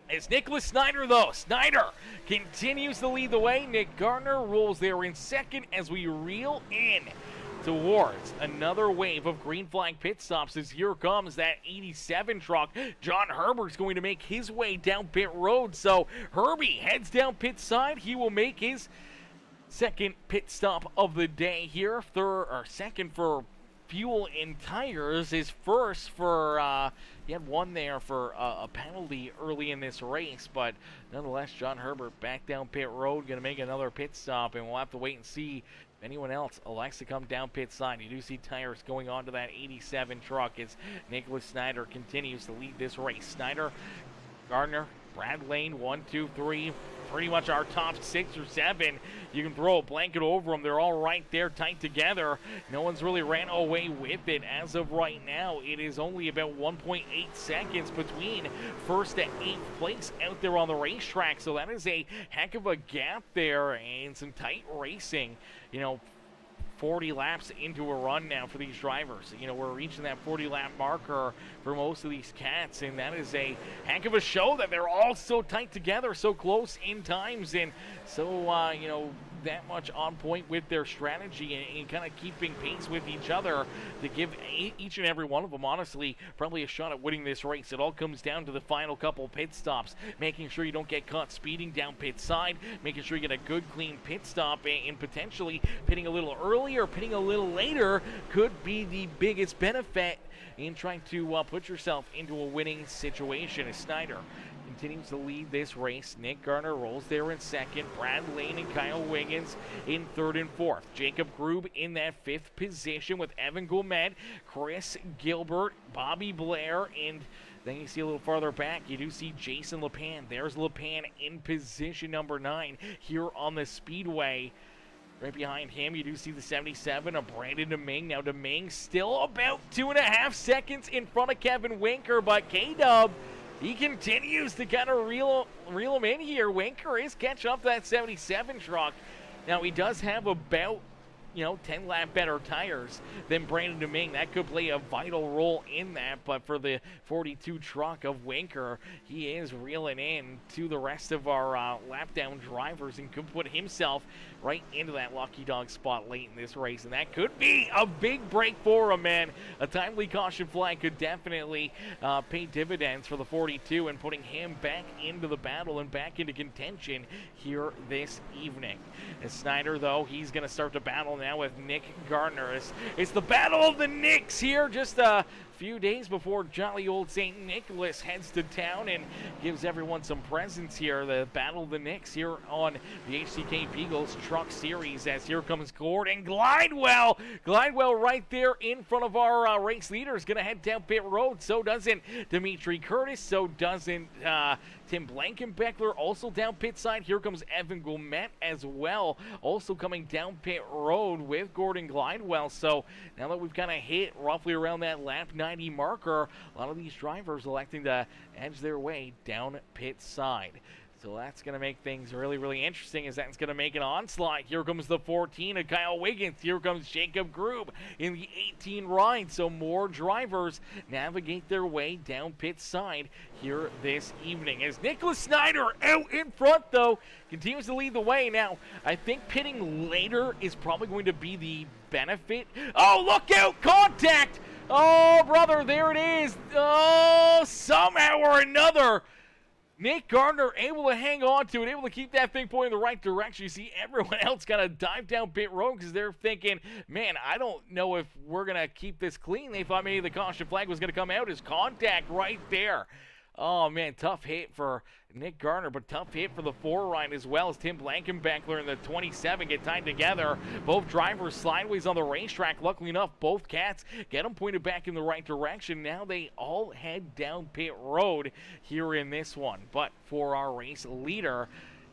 It's Nicholas Snyder, though. Snyder continues to lead the way. Nick Gardner rolls there in second as we reel in towards another wave of green flag pit stops, as here comes that 87 truck. John Herbert's going to make his way down pit road. So Herbie heads down pit side. He will make his second pit stop of the day here. Second for fuel and tires. His first for he had one there for a penalty early in this race, but nonetheless, John Herbert back down pit road, going to make another pit stop, and we'll have to wait and see if anyone else elects to come down pit side. You do see tires going on to that 87 truck as Nicholas Snyder continues to lead this race. Snyder, Gardner, Brad Lane, 1, 2, 3, pretty much our top 6 or 7. You can throw a blanket over them. They're all right there tight together. No one's really ran away with it as of right now. It is only about 1.8 seconds between first to 8th place out there on the racetrack. So that is a heck of a gap there and some tight racing. 40 laps into a run now for these drivers. We're reaching that 40-lap marker for most of these cats, and that is a heck of a show that they're all so tight together, so close in times, and so, that much on point with their strategy and kind of keeping pace with each other to give each and every one of them, honestly, probably a shot at winning this race. It all comes down to the final couple pit stops, making sure you don't get caught speeding down pit side, making sure you get a good, clean pit stop, and potentially pitting a little earlier, pitting a little later could be the biggest benefit in trying to put yourself into a winning situation. As Snyder continues to lead this race, Nick Garner rolls there in second, Brad Lane and Kyle Wiggins in third and fourth. Jacob Grube in that 5th position with Evan Gourmet, Chris Gilbert, Bobby Blair, and then you see a little farther back, you do see Jason LePan. There's LePan in position number 9 here on the Speedway. Right behind him, you do see the 77 of Brandon Domingue. Now, Domingue still about 2.5 seconds in front of Kevin Winker, but K-Dub, he continues to kind of reel him in here. Winker is catching up to that 77 truck. Now, he does have about 10 lap better tires than Brandon Domingue. That could play a vital role in that, but for the 42 truck of Winker, he is reeling in to the rest of our lap down drivers and could put himself right into that lucky dog spot late in this race, and that could be a big break for him, man. A timely caution flag could definitely pay dividends for the 42 and putting him back into the battle and back into contention here this evening. As Snyder, though, he's going to start to battle now with Nick Gardner. It's the battle of the Nicks here, just a few days before jolly old St. Nicholas heads to town and gives everyone some presents here. The battle of the Nicks here on the HCK Beagles Truck Series, as here comes Gordon Glidewell. Glidewell right there in front of our race leader is going to head down pit road. So doesn't Dimitri Curtis. So doesn't Tim Blankenbeckler, also down pit side. Here comes Evan Gourmet as well, also coming down pit road with Gordon Glidewell. So now that we've kind of hit roughly around that lap 90 marker, a lot of these drivers electing to edge their way down pit side. So that's going to make things really, really interesting, as that's going to make an onslaught. Here comes the 14 of Kyle Wiggins. Here comes Jacob Grube in the 18 ride. So more drivers navigate their way down pit side here this evening. As Nicholas Snyder out in front, though, continues to lead the way. Now, I think pitting later is probably going to be the benefit. Oh, look out! Contact! Oh, brother, there it is. Oh, somehow or another, Nick Gardner able to hang on to it, able to keep that thing pointing in the right direction. You see everyone else got to dive down pit road because they're thinking, man, I don't know if we're going to keep this clean. They thought maybe the caution flag was going to come out as contact right there. Oh, man, tough hit for Nick Gardner, but tough hit for the 4 ride as well, as Tim Blankenbeckler and the 27 get tied together. Both drivers sideways on the racetrack. Luckily enough, both cats get them pointed back in the right direction. Now they all head down pit road here in this one. But for our race leader,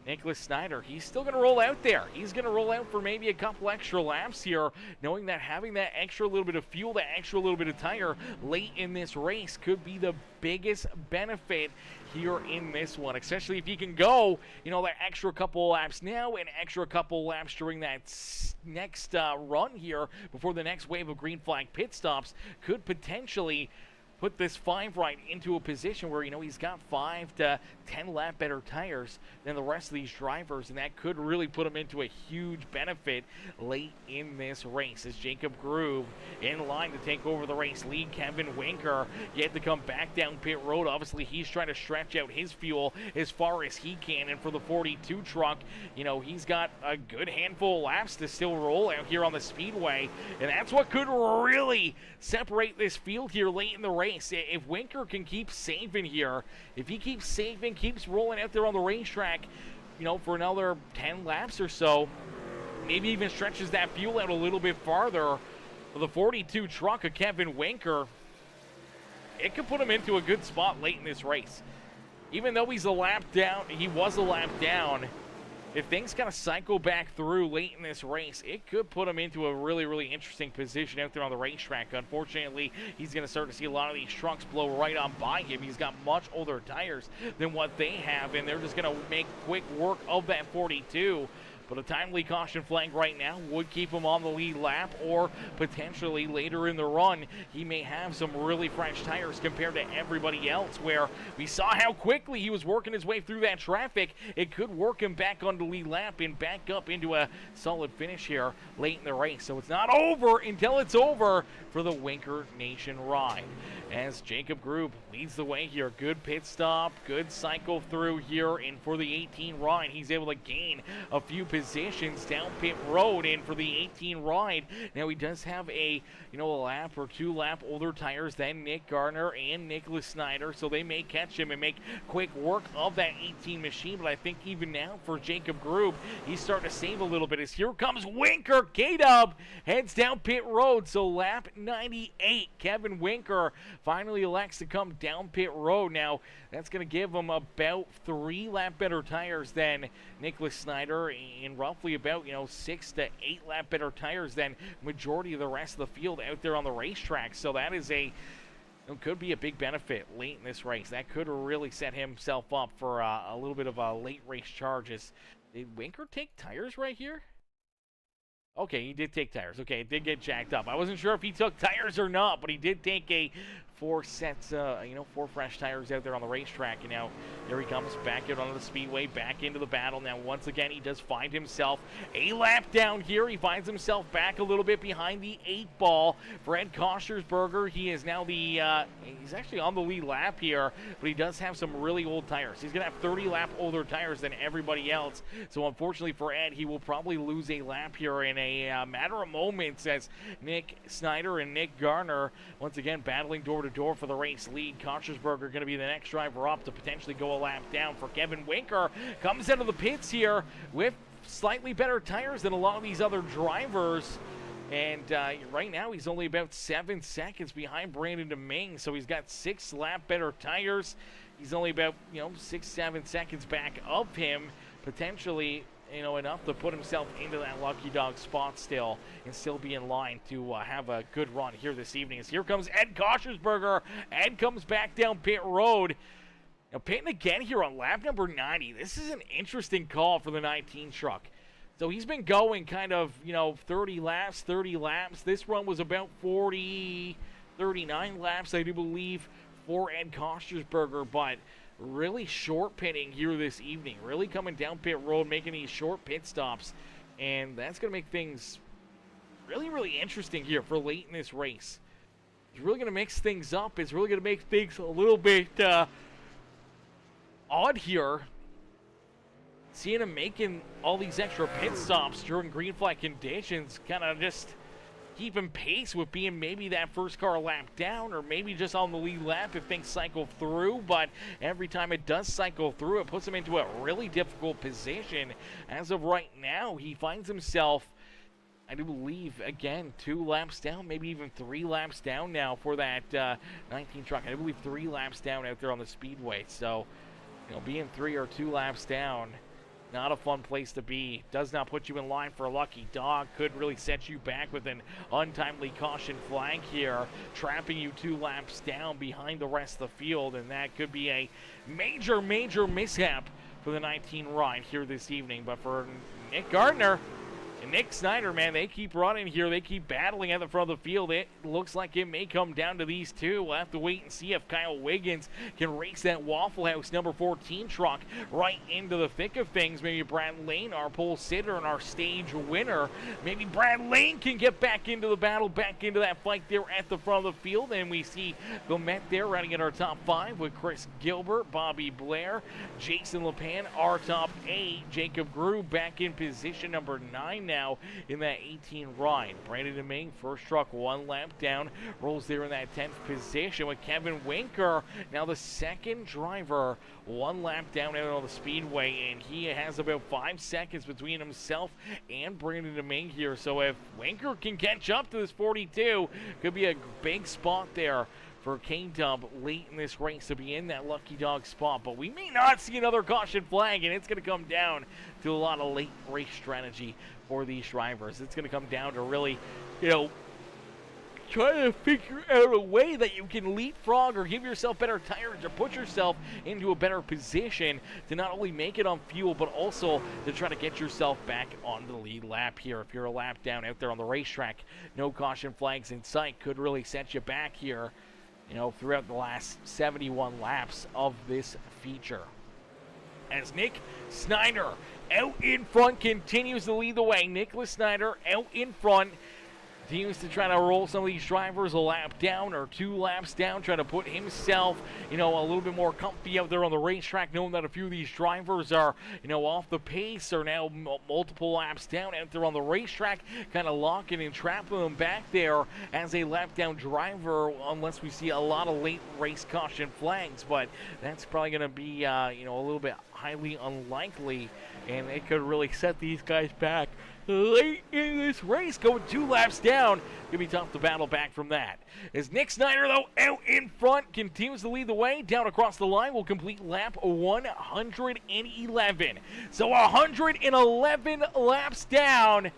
Nicholas Snyder, he's still going to roll out there. He's going to roll out for maybe a couple extra laps here, knowing that having that extra little bit of fuel, that extra little bit of tire late in this race could be the biggest benefit here in this one, especially if you can go, that extra couple laps now and extra couple laps during that next run here before the next wave of green flag pit stops could potentially put this 5 right into a position where, he's got 5 to 10 lap better tires than the rest of these drivers, and that could really put him into a huge benefit late in this race. As Jacob Grube in line to take over the race lead, Kevin Winker yet to come back down pit road. Obviously, he's trying to stretch out his fuel as far as he can, and for the 42 truck, he's got a good handful of laps to still roll out here on the speedway, and that's what could really separate this field here late in the race. If Winker can keep saving here, if he keeps saving, keeps rolling out there on the racetrack, for another 10 laps or so, maybe even stretches that fuel out a little bit farther, for the 42 truck of Kevin Winker, it could put him into a good spot late in this race. even though he's a lap down, he was a lap down, if things kind of cycle back through late in this race, it could put him into a really, really interesting position out there on the racetrack. Unfortunately, he's going to start to see a lot of these trucks blow right on by him. He's got much older tires than what they have, and they're just going to make quick work of that 42. But a timely caution flag right now would keep him on the lead lap, or potentially later in the run, he may have some really fresh tires compared to everybody else, where we saw how quickly he was working his way through that traffic. It could work him back on the lead lap and back up into a solid finish here late in the race. So it's not over until it's over for the Winker Nation ride, as Jacob Grube leads the way here. Good pit stop, good cycle through here, and for the 18 ride, he's able to gain a few positions down pit road. And for the 18 ride, now he does have a lap or 2 lap older tires than Nick Gardner and Nicholas Snyder, so they may catch him and make quick work of that 18 machine. But I think even now for Jacob Grube, he's starting to save a little bit, as here comes Winker. K-Dub heads down pit road, so lap 98, Kevin Winker finally elects to come down pit road. Now that's going to give him about 3 lap better tires than Nicholas Snyder, and roughly about 6 to 8 lap better tires than majority of the rest of the field out there on the racetrack. So that is could be a big benefit late in this race. That could really set himself up for a little bit of a late race charges. Did Winker take tires right here? Okay, he did take tires. Okay, it did get jacked up. I wasn't sure if he took tires or not, but he did take a 4 sets, 4 fresh tires out there on the racetrack. And now here he comes back out onto the speedway, back into the battle. Now, once again, he does find himself a lap down here. He finds himself back a little bit behind the 8 ball. Fred Kostersberger, he is now he's actually on the lead lap here, but he does have some really old tires. He's going to have 30 lap older tires than everybody else. So, unfortunately for Ed, he will probably lose a lap here in a matter of moments, as Nick Snyder and Nick Garner, once again, battling door-to-door for the race lead. Kostersberger going to be the next driver up to potentially go a lap down. For Kevin Winker, comes out of the pits here with slightly better tires than a lot of these other drivers. And right now, he's only about 7 seconds behind Brandon DeMing, so he's got 6 lap better tires. He's only about 6-7 seconds back of him, potentially enough to put himself into that lucky dog spot still, and still be in line to have a good run here this evening. As here comes Ed Kostersberger. Ed comes back down pit road. Now pitting again here on lap number 90. This is an interesting call for the 19 truck. So he's been going kind of, 30 laps. This run was about 39 laps, I do believe, for Ed Kostersberger, but really short pitting here this evening, really coming down pit road, making these short pit stops, and that's going to make things really, really interesting here for late in this race. It's really going to mix things up. It's really going to make things a little bit odd here. Seeing him making all these extra pit stops during green flag conditions, kind of just keeping pace with being maybe that first car lap down, or maybe just on the lead lap if things cycle through. But every time it does cycle through, it puts him into a really difficult position. As of right now, he finds himself, I do believe, again, 2 laps down, maybe even 3 laps down now for that 19 truck. I do believe 3 laps down out there on the speedway. So, being 3 or 2 laps down, not a fun place to be. Does not put you in line for a lucky dog. Could really set you back with an untimely caution flag here, trapping you 2 laps down behind the rest of the field, and that could be a major, major mishap for the 19 ride here this evening. But for Nick Gardner and Nick Snyder, man, they keep running here. They keep battling at the front of the field. It looks like it may come down to these two. We'll have to wait and see if Kyle Wiggins can race that Waffle House number 14 truck right into the thick of things. Maybe Brad Lane, our pole sitter and our stage winner, maybe Brad Lane can get back into the battle, back into that fight there at the front of the field. And we see Gomet there running in our top 5 with Chris Gilbert, Bobby Blair, Jason LePan, our top 8. Jacob Grube back in position number 9 now in that 18 ride. Brandon DeMing, first truck, 1 lap down, rolls there in that 10th position with Kevin Winker, now the second driver, 1 lap down out on the speedway, and he has about 5 seconds between himself and Brandon DeMing here. So if Winker can catch up to this 42, could be a big spot there for K-Dub late in this race to be in that lucky dog spot. But we may not see another caution flag, and it's going to come down to a lot of late race strategy for these drivers. It's going to come down to really, trying to figure out a way that you can leapfrog or give yourself better tires or put yourself into a better position to not only make it on fuel, but also to try to get yourself back on the lead lap here. If you're a lap down out there on the racetrack, no caution flags in sight could really set you back here, throughout the last 71 laps of this feature. As Nick Snyder out in front continues to lead the way. Nicholas Snyder out in front. Continues to try to roll some of these drivers a lap down or 2 laps down, trying to put himself, a little bit more comfy out there on the racetrack, knowing that a few of these drivers are, off the pace or now multiple laps down out there on the racetrack, kind of locking and trapping them back there as a lap down driver, unless we see a lot of late race caution flags. But that's probably going to be, a little bit highly unlikely, and it could really set these guys back late in this race, going 2 laps down. Gonna be tough to battle back from that. As Nick Snyder, though, out in front, continues to lead the way down across the line, will complete lap 111. So 111 laps down.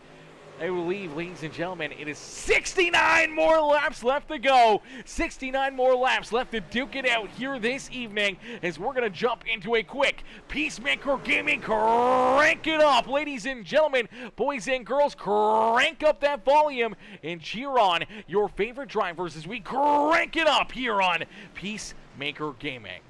I believe, ladies and gentlemen, it is 69 more laps left to go. 69 more laps left to duke it out here this evening, as we're going to jump into a quick Peacemaker Gaming crank it up. Ladies and gentlemen, boys and girls, crank up that volume and cheer on your favorite drivers as we crank it up here on Peacemaker Gaming.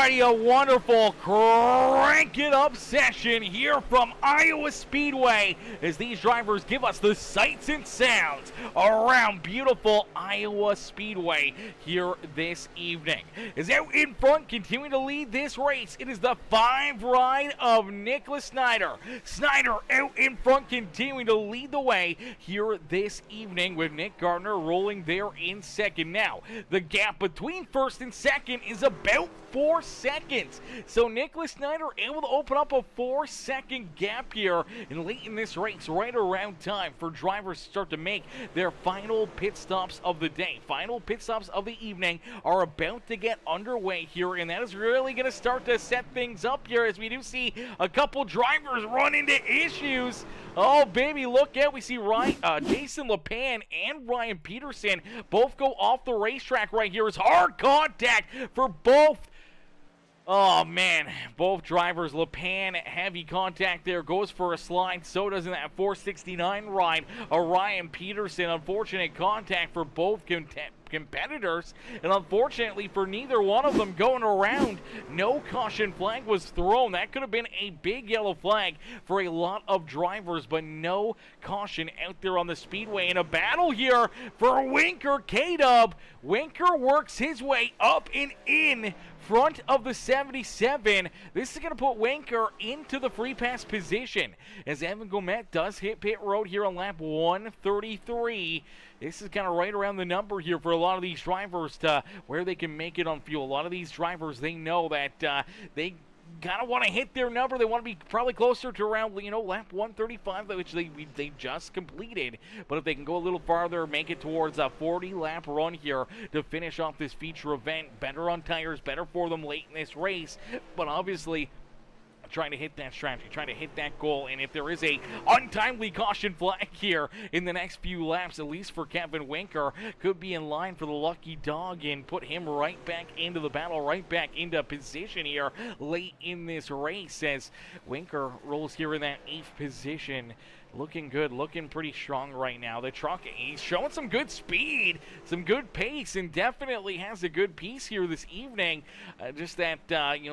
Alrighty, a wonderful crank it up session here from Iowa Speedway as these drivers give us the sights and sounds around beautiful Iowa Speedway here this evening. As out in front, continuing to lead this race, it is the 5 ride of Nicholas Snyder. Snyder out in front, continuing to lead the way here this evening with Nick Gardner rolling there in second. Now, the gap between first and second is about 4 seconds. So Nicholas Snyder able to open up a 4-second gap here and late in this race, right around time for drivers to start to make their final pit stops of the day. Final pit stops of the evening are about to get underway here, and that is really going to start to set things up here as we do see a couple drivers run into issues. Oh, baby, look out. We see Jason LePan and Ryan Peterson both go off the racetrack right here. It's hard contact for both. Oh, man, both drivers. LePan, heavy contact there, goes for a slide. So does in that 469 ride. Ryan Peterson, unfortunate contact for both competitors, and unfortunately for neither one of them going around, no caution flag was thrown. That could have been a big yellow flag for a lot of drivers, but no caution out there on the speedway. In a battle here for Winker K-Dub. Winker works his way up and in front of the 77. This is going to put Winker into the free pass position as Evan Gomet does hit pit road here on lap 133. This is kind of right around the number here for a lot of these drivers to where they can make it on fuel. A lot of these drivers, they know that they kind of want to hit their number. They want to be probably closer to around, lap 135, which they just completed. But if they can go a little farther, make it towards a 40-lap run here to finish off this feature event, better on tires, better for them late in this race. But obviously, trying to hit that strategy, trying to hit that goal, and if there is a untimely caution flag here in the next few laps, at least for Kevin Winker, could be in line for the lucky dog and put him right back into the battle, right back into position here late in this race as Winker rolls here in that 8th position. Looking good, looking pretty strong right now. The truck, he's showing some good speed, some good pace, and definitely has a good piece here this evening. Just that,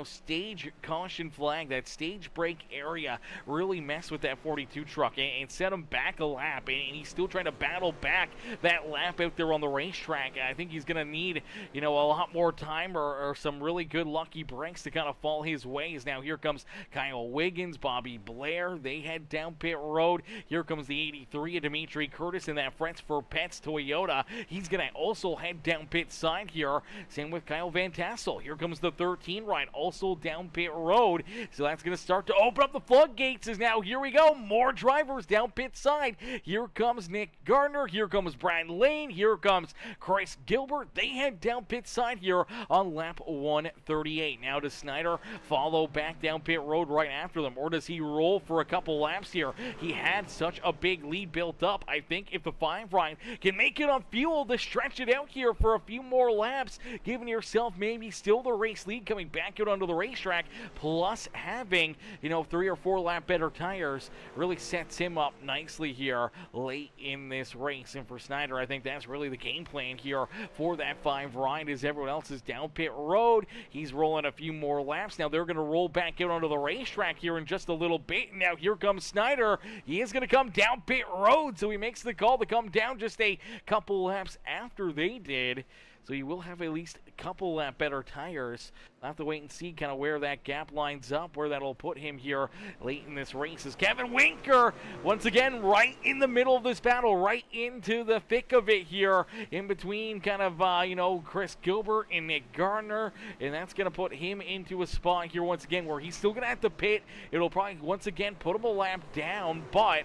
stage caution flag, that stage break area really messed with that 42 truck and set him back a lap, and he's still trying to battle back that lap out there on the racetrack. I think he's going to need, a lot more time or some really good lucky breaks to kind of fall his ways. Now here comes Kyle Wiggins, Bobby Blair. They head down pit road. Here comes the 83 of Dimitri Curtis in that Friends for Pets Toyota. He's going to also head down pit side here. Same with Kyle Van Tassel. Here comes the 13 ride, also down pit road. So that's going to start to open up the floodgates as now, here we go, more drivers down pit side. Here comes Nick Gardner. Here comes Brian Lane. Here comes Chris Gilbert. They head down pit side here on lap 138. Now does Snyder follow back down pit road right after them, or does he roll for a couple laps here? He had such a big lead built up. I think if the 5 ride can make it on fuel to stretch it out here for a few more laps, giving yourself maybe still the race lead coming back out onto the racetrack, plus having, 3 or 4 lap better tires, really sets him up nicely here late in this race. And for Snyder, I think that's really the game plan here for that 5 ride as everyone else is down pit road. He's rolling a few more laps. Now they're going to roll back out onto the racetrack here in just a little bit. Now here comes Snyder. He is going to come down pit road, so he makes the call to come down just a couple laps after they did. So you will have at least a couple lap better tires. I'll have to wait and see kind of where that gap lines up, where that'll put him here late in this race. As Kevin Winker, once again, right in the middle of this battle, right into the thick of it here, in between kind of, Chris Gilbert and Nick Gardner. And that's going to put him into a spot here once again where he's still going to have to pit. It'll probably, once again, put him a lap down, but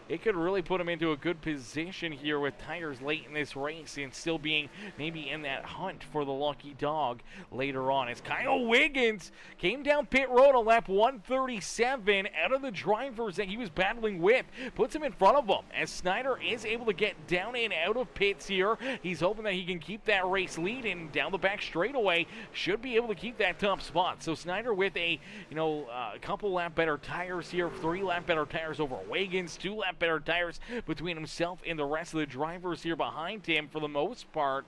it could really put him into a good position here with tires late in this race and still being maybe in that hunt for the lucky dog later on. As Kyle Wiggins came down pit road on lap 137 out of the drivers that he was battling with, puts him in front of him as Snyder is able to get down and out of pits here. He's hoping that he can keep that race lead and down the back straightaway should be able to keep that top spot. So Snyder with a couple lap better tires here, 3 lap better tires over Wiggins, 2 lap better tires between himself and the rest of the drivers here behind him for the most part.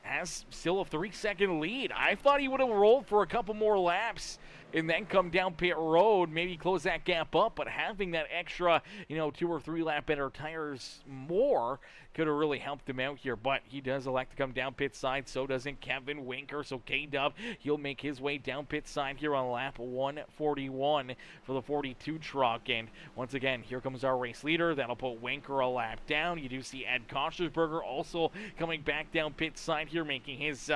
has still a 3-second lead. I thought he would have rolled for a couple more laps and then come down pit road, maybe close that gap up, but having that extra, 2 or 3 lap better tires more could have really helped him out here, but he does elect to come down pit side. So doesn't Kevin Winker. So K-Dub, he'll make his way down pit side here on lap 141 for the 42 truck. And once again, here comes our race leader. That'll put Winker a lap down. You do see Ed Koschersberger also coming back down pit side here, making his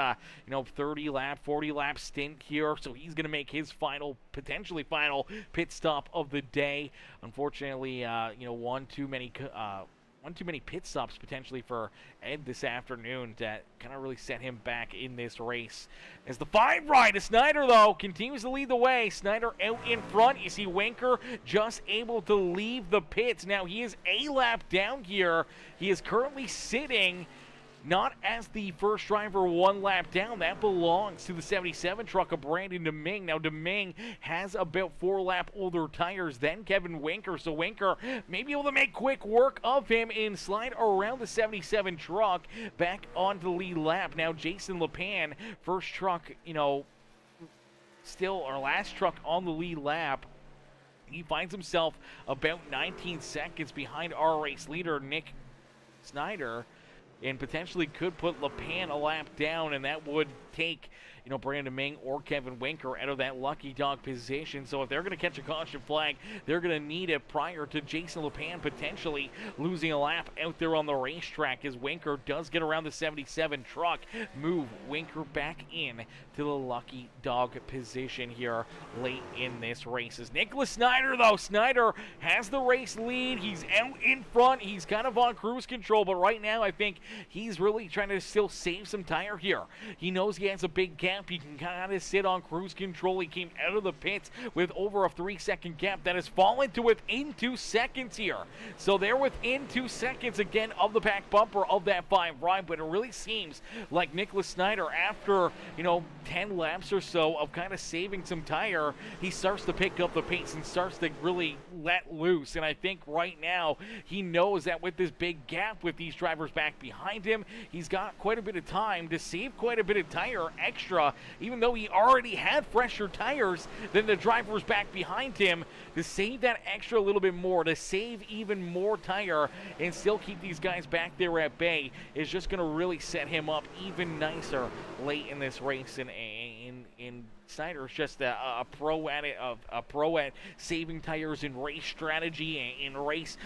30 lap, 40 lap stint here. So he's going to make his potentially final pit stop of the day. Unfortunately, one too many pit stops potentially for Ed this afternoon that kind of really set him back in this race. As the 5 rider, Snyder, though, continues to lead the way. Snyder out in front. You see Winker just able to leave the pits. Now, he is a lap down here. He is currently sitting not as the first driver 1 lap down. That belongs to the 77 truck of Brandon Deming. Now, Deming has about 4 lap older tires than Kevin Winker, so Winker may be able to make quick work of him and slide around the 77 truck back onto the lead lap. Now, Jason LePan, first truck, still our last truck on the lead lap. He finds himself about 19 seconds behind our race leader, Nick Snyder, and potentially could put LePan a lap down, and that would take Brandon Ming or Kevin Winker out of that lucky dog position. So if they're going to catch a caution flag, they're going to need it prior to Jason LePan potentially losing a lap out there on the racetrack, as Winker does get around the 77 truck, move Winker back in to the lucky dog position here late in this race. As Nicholas Snyder, though, Snyder has the race lead. He's out in front. He's kind of on cruise control, but right now I think he's really trying to still save some tire here. He knows he has a big gap. He can kind of sit on cruise control. He came out of the pits with over a 3-second gap that has fallen to within 2 seconds here. So they're within 2 seconds again of the back bumper of that 5 ride, but it really seems like Nicholas Snyder, after 10 laps or so of kind of saving some tire, he starts to pick up the pace and starts to really let loose. And I think right now he knows that with this big gap with these drivers back behind him, he's got quite a bit of time to save quite a bit of tire extra, even though he already had fresher tires than the drivers back behind him. To save that extra little bit more, to save even more tire and still keep these guys back there at bay, is just going to really set him up even nicer late in this race. And Snyder's just a pro at it, a pro at saving tires in race strategy and race,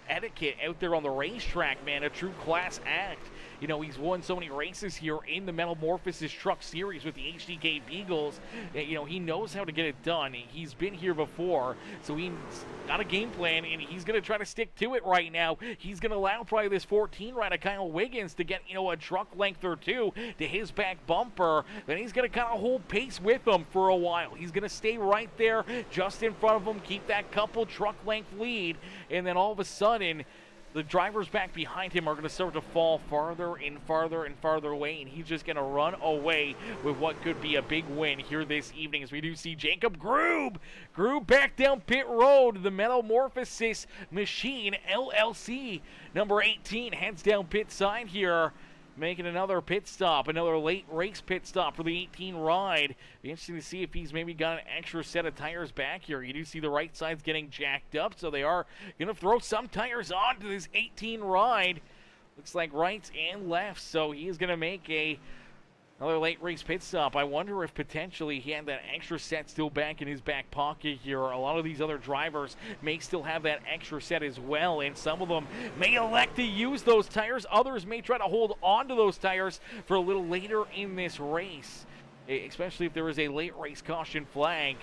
etiquette out there on the racetrack, man. A true class act. He's won so many races here in the Metamorphosis Truck Series with the HCK Beagles. He knows how to get it done. He's been here before, so he's got a game plan, and he's going to try to stick to it right now. He's going to allow probably this 14 ride of Kyle Wiggins to get, a truck length or 2 to his back bumper. Then he's going to kind of hold pace with him for a while. He's going to stay right there just in front of him, keep that couple truck length lead, and then all of a sudden, the drivers back behind him are going to start to fall farther and farther and farther away, and he's just going to run away with what could be a big win here this evening, as we do see Jacob Groob back down pit road. The Metamorphosis Machine LLC number 18 heads down pit side here, making another pit stop, another late race pit stop for the 18 ride. Be interesting to see if he's maybe got an extra set of tires back here. You do see the right side's getting jacked up, so they are going to throw some tires onto this 18 ride. Looks like rights and lefts, so he is going to make another late race pit stop. I wonder if potentially he had that extra set still back in his back pocket here. A lot of these other drivers may still have that extra set as well, and some of them may elect to use those tires. Others may try to hold on to those tires for a little later in this race, especially if there is a late race caution flag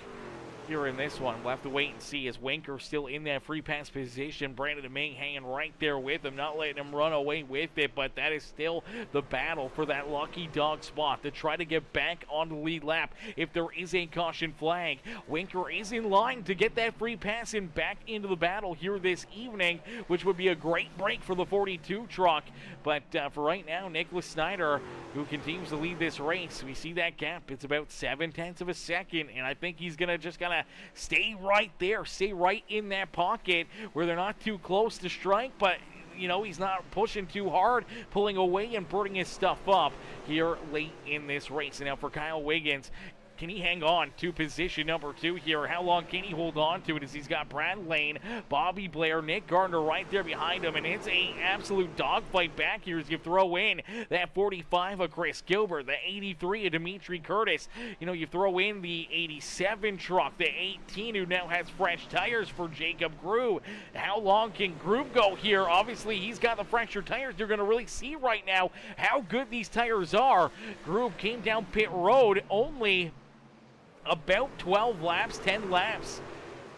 here in this one. We'll have to wait and see, as Winker still in that free pass position. Brandon Deming hanging right there with him, not letting him run away with it, but that is still the battle for that lucky dog spot to try to get back on the lead lap if there is a caution flag. Winker is in line to get that free pass and back into the battle here this evening, which would be a great break for the 42 truck. But for right now, Nicholas Snyder, who continues to lead this race, we see that gap. It's about 0.7 of a second, and I think he's going to just kind of stay right there, stay right in that pocket where they're not too close to strike, but he's not pushing too hard, pulling away and burning his stuff up here late in this race. And now for Kyle Wiggins, can he hang on to position number 2 here? How long can he hold on to it as he's got Brad Lane, Bobby Blair, Nick Gardner right there behind him, and it's a absolute dogfight back here as you throw in that 45 of Chris Gilbert, the 83 of Dimitri Curtis. You throw in the 87 truck, the 18 who now has fresh tires for Jacob Grube. How long can Grube go here? Obviously, he's got the fresher tires. You're going to really see right now how good these tires are. Grube came down pit road only about 12 laps, 10 laps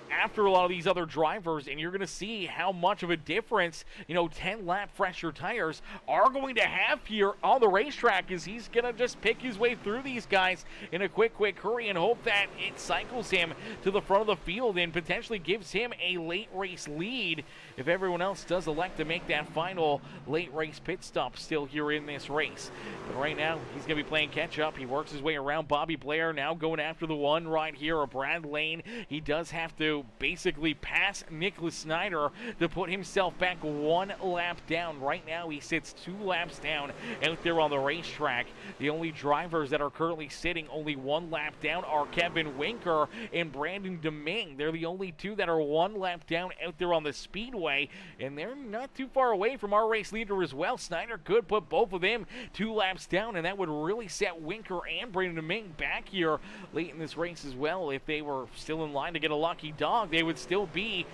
after a lot of these other drivers, and you're going to see how much of a difference 10 lap fresher tires are going to have here on the racetrack, as he's going to just pick his way through these guys in a quick hurry and hope that it cycles him to the front of the field and potentially gives him a late race lead if everyone else does elect to make that final late race pit stop still here in this race. But right now, he's going to be playing catch up. He works his way around Bobby Blair, now going after the one right here of Brad Lane. He does have to basically pass Nicholas Snyder to put himself back 1 lap down. Right now, he sits 2 laps down out there on the racetrack. The only drivers that are currently sitting only 1 lap down are Kevin Winker and Brandon Deming. They're the only 2 that are 1 lap down out there on the speedway, and they're not too far away from our race leader as well. Snyder could put both of them 2 laps down, and that would really set Winker and Brandon Deming back here late in this race as well. If they were still in line to get a lucky dog, they would still be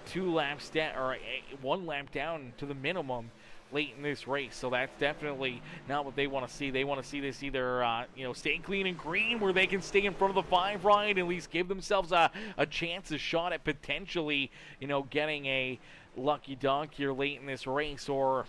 2 laps down, or 1 lap down to the minimum late in this race. So that's definitely not what they want to see. They want to see this either stay clean and green, where they can stay in front of the 5 ride and at least give themselves a chance, a shot at potentially getting a lucky dog here late in this race, or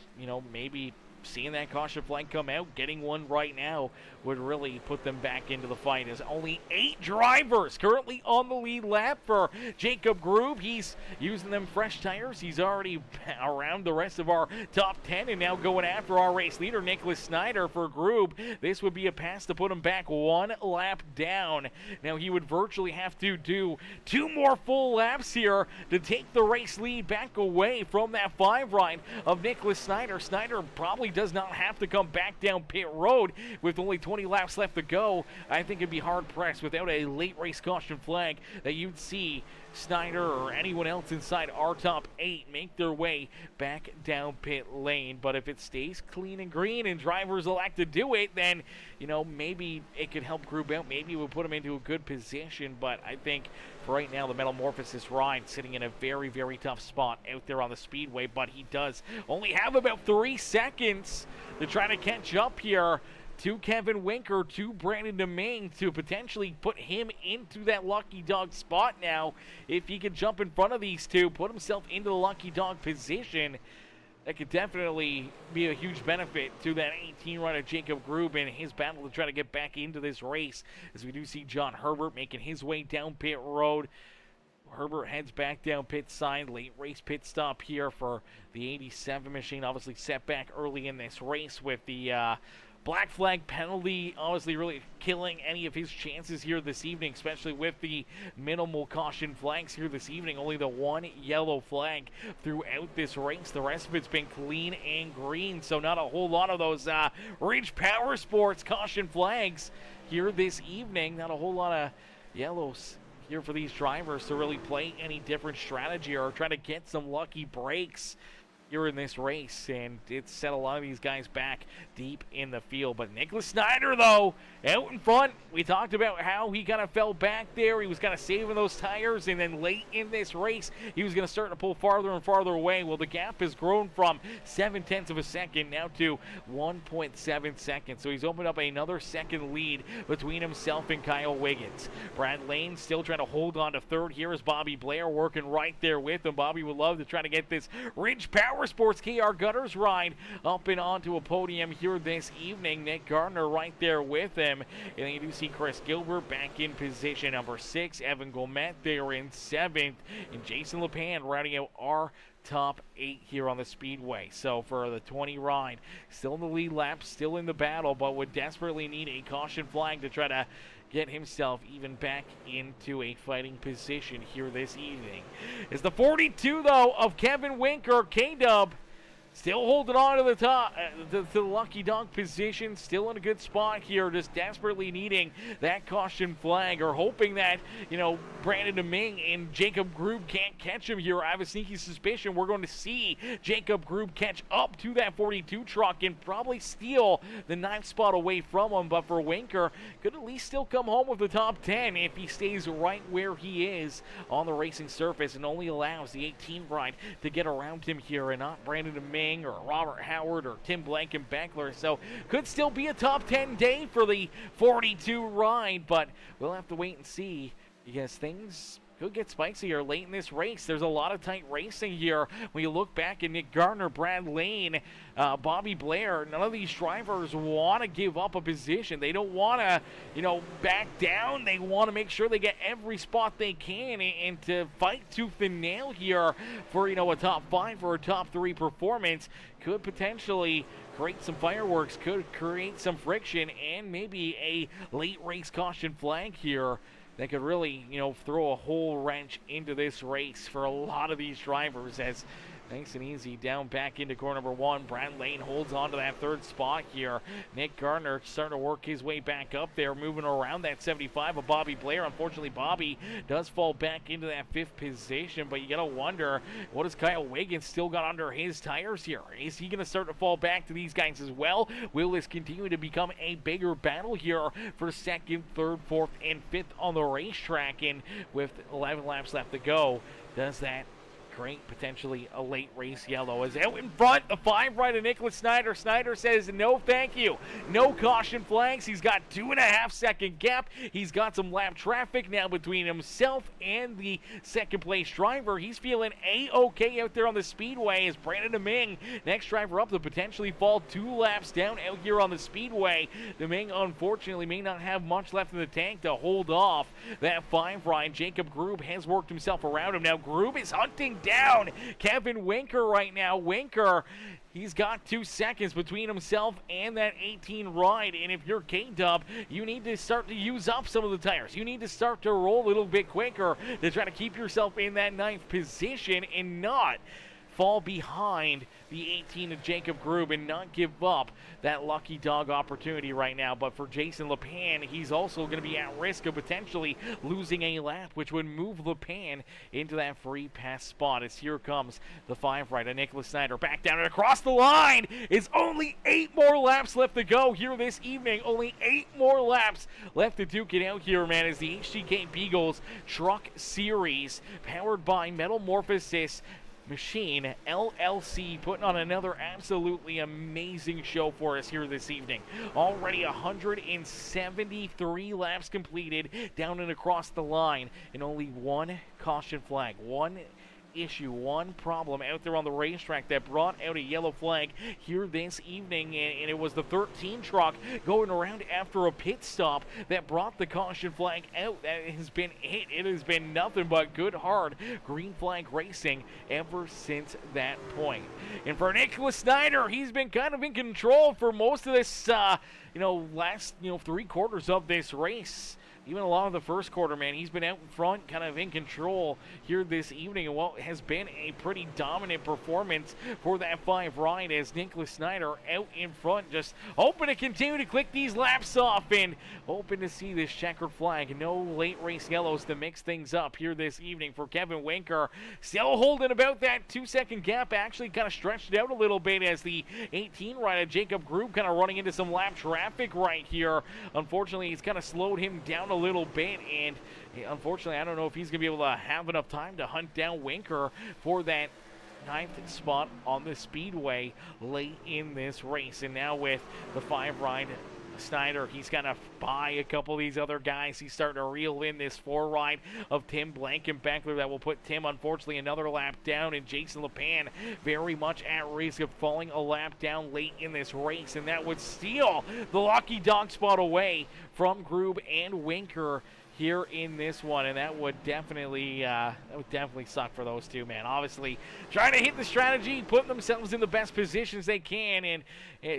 maybe seeing that caution flag come out, getting one right now would really put them back into the fight. There's only 8 drivers currently on the lead lap for Jacob Grube. He's using them fresh tires. He's already around the rest of our top 10 and now going after our race leader, Nicholas Snyder, for Grube. This would be a pass to put him back 1 lap down. Now he would virtually have to do 2 more full laps here to take the race lead back away from that 5 ride of Nicholas Snyder. Snyder probably does not have to come back down pit road with only 20 laps left to go. I think it'd be hard pressed without a late race caution flag that you'd see Snyder or anyone else inside our top 8 make their way back down pit lane. But if it stays clean and green and drivers elect to do it, then maybe it could help Grube out. Maybe it would put him into a good position. But I think for right now, the Metamorphosis ride sitting in a very, very tough spot out there on the speedway. But he does only have about 3 seconds to try to catch up here to Kevin Winker, to Brandon Deming, to potentially put him into that lucky dog spot now. If he could jump in front of these 2, put himself into the lucky dog position, that could definitely be a huge benefit to that 18 rider Jacob Grube in his battle to try to get back into this race, as we do see John Herbert making his way down pit road. Herbert heads back down pit side. Late race pit stop here for the 87 machine. Obviously set back early in this race with the black flag penalty, obviously really killing any of his chances here this evening, especially with the minimal caution flags here this evening. Only the 1 yellow flag throughout this race. The rest of it's been clean and green, so not a whole lot of those Ridge Powersports caution flags here this evening. Not a whole lot of yellows here for these drivers to really play any different strategy or try to get some lucky breaks here in this race, and it set a lot of these guys back deep in the field. But Nicholas Snyder, though, out in front. We talked about how he kind of fell back there. He was kind of saving those tires, and then late in this race, he was going to start to pull farther and farther away. Well, the gap has grown from 0.7 of a second now to 1.7 seconds. So he's opened up another second lead between himself and Kyle Wiggins. Brad Lane still trying to hold on to third. Here is Bobby Blair working right there with him. Bobby would love to try to get this Ridge Powersports KR Gutters ride up and onto a podium here this evening. Nick Gardner right there with him. And then you do see Chris Gilbert back in position number 6. Evan Gomet there in 7th. And Jason LePan rounding out our top 8 here on the speedway. So for the 20 ride, still in the lead lap, still in the battle, but would desperately need a caution flag to try to get himself even back into a fighting position here this evening. Is the 42, though, of Kevin Winker, K-Dub, Still holding on to the top, the lucky dog position, still in a good spot here, just desperately needing that caution flag, or hoping that, Brandon Deming and Jacob Grube can't catch him here. I have a sneaky suspicion we're going to see Jacob Grube catch up to that 42 truck and probably steal the 9th spot away from him, but for Winker, could at least still come home with the top 10 if he stays right where he is on the racing surface and only allows the 18 ride to get around him here and not Brandon Deming or Robert Howard or Tim Blankenbeckler. So could still be a top 10 day for the 42 ride, but we'll have to wait and see because things could get spicy here late in this race. There's a lot of tight racing here. When you look back at Nick Gardner, Brad Lane, Bobby Blair, none of these drivers want to give up a position. They don't want to, back down. They want to make sure they get every spot they can and to fight tooth and nail here for, a top 5 or a top 3 performance. Could potentially create some fireworks, could create some friction, and maybe a late race caution flag here that could really, throw a whole wrench into this race for a lot of these drivers. As nice and easy down back into corner number 1. Brad Lane holds on to that 3rd spot here. Nick Gardner starting to work his way back up there, moving around that 75 of Bobby Blair. Unfortunately, Bobby does fall back into that 5th position, but you got to wonder, what has Kyle Wiggins still got under his tires here? Is he going to start to fall back to these guys as well? Will this continue to become a bigger battle here for 2nd, 3rd, 4th, and 5th on the racetrack? And with 11 laps left to go, does that create potentially a late race yellow? As out in front, the 5 right of Nicholas Snyder. Snyder says no thank you. No caution flags. He's got 2.5 second gap. He's got some lap traffic now between himself and the 2nd place driver. He's feeling A-okay out there on the speedway as Brandon Deming, next driver up, to potentially fall 2 laps down out here on the speedway. Deming unfortunately may not have much left in the tank to hold off that 5 ride. Jacob Grube has worked himself around him. Now Grube is hunting down Kevin Winker right now. Winker, he's got 2 seconds between himself and that 18 ride, and if you're K-Dub, you need to start to use up some of the tires. You need to start to roll a little bit quicker to try to keep yourself in that 9th position and not fall behind the 18 of Jacob Grube and not give up that lucky dog opportunity right now. But for Jason LePan, he's also going to be at risk of potentially losing a lap, which would move LePan into that free pass spot. As here comes the 5 right of Nicholas Snyder back down and across the line. It's only 8 more laps left to go here this evening. Only 8 more laps left to duke it out here, man, as the HCK Beagles Truck Series, powered by Morphosis Machine LLC, putting on another absolutely amazing show for us here this evening. Already 173 laps completed down and across the line, and only 1 caution flag, 1 issue, 1 problem out there on the racetrack that brought out a yellow flag here this evening, and it was the 13 truck going around after a pit stop that brought the caution flag out. That has been it. It has been nothing but good, hard green flag racing ever since that point. And for Nicholas Snyder, he's been kind of in control for most of this, last, 3 quarters of this race. Even a lot of the first quarter, man, he's been out in front, kind of in control here this evening, and what has been a pretty dominant performance for that 5 ride as Nicholas Snyder out in front, just hoping to continue to click these laps off and hoping to see this checkered flag. No late race yellows to mix things up here this evening for Kevin Winker. Still holding about that 2 second gap, actually kind of stretched it out a little bit as the 18 ride of Jacob Grube kind of running into some lap traffic right here. Unfortunately, he's kind of slowed him down a little bit, and unfortunately I don't know if he's gonna be able to have enough time to hunt down Winker for that 9th spot on the speedway late in this race. And now with the 5 ride Snyder, he's gonna buy a couple of these other guys. He's starting to reel in this 4 ride of Tim Blankenbeckler that will put Tim unfortunately another lap down, and Jason LePan very much at risk of falling a lap down late in this race, and that would steal the lucky dog spot away from Grube and Winker here in this one, and that would definitely suck for those two, man. Obviously, trying to hit the strategy, putting themselves in the best positions they can, and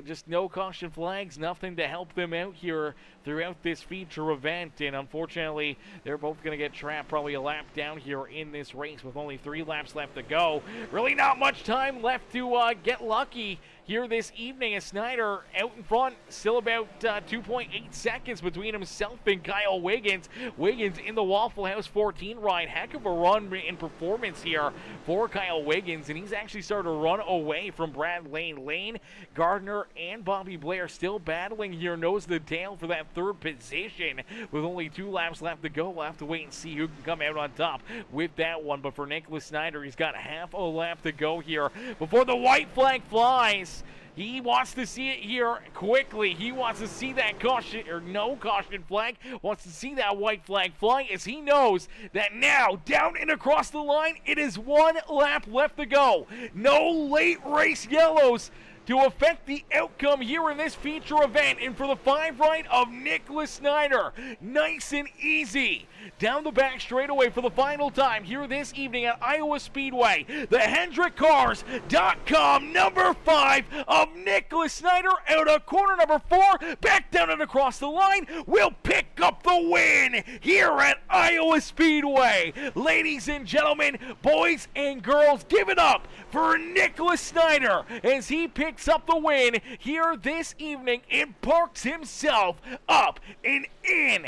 just no caution flags, nothing to help them out here throughout this feature event. And unfortunately, they're both going to get trapped probably a lap down here in this race with only 3 laps left to go. Really not much time left to get lucky here this evening, as Snyder out in front, still about 2.8 seconds between himself and Kyle Wiggins. Wiggins in the Waffle House 14 ride. Heck of a run in performance here for Kyle Wiggins, and he's actually started to run away from Brad Lane. Lane, Gardner, and Bobby Blair still battling here nose to tail for that 3rd position with only 2 laps left to go. We'll have to wait and see who can come out on top with that one. But for Nicholas Snyder, he's got half a lap to go here before the white flag flies. He wants to see it here quickly. He wants to see that caution, or no caution flag, wants to see that white flag fly, as he knows that now, down and across the line, it is 1 lap left to go. No late race yellows to affect the outcome here in this feature event. And for the 5 right of Nicholas Snyder, nice and easy down the back straightaway for the final time here this evening at Iowa Speedway. The HendrickCars.com number 5 of Nicholas Snyder out of corner number 4, back down and across the line, will pick up the win here at Iowa Speedway. Ladies and gentlemen, boys and girls, give it up for Nicholas Snyder as he picks up the win here this evening and parks himself up and in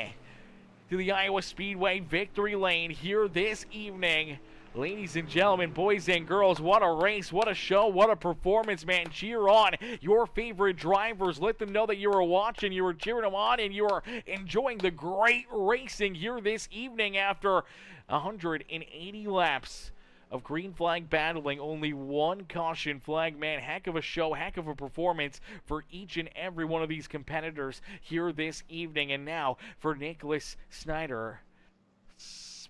to the Iowa Speedway victory lane here this evening. Ladies and gentlemen, boys and girls, what a race, what a show, what a performance, man. Cheer on your favorite drivers. Let them know that you were watching, you were cheering them on, and you are enjoying the great racing here this evening after 180 laps of green flag battling, only 1 caution flag. Man, heck of a show, heck of a performance for each and every one of these competitors here this evening. And now for Nicholas Snyder,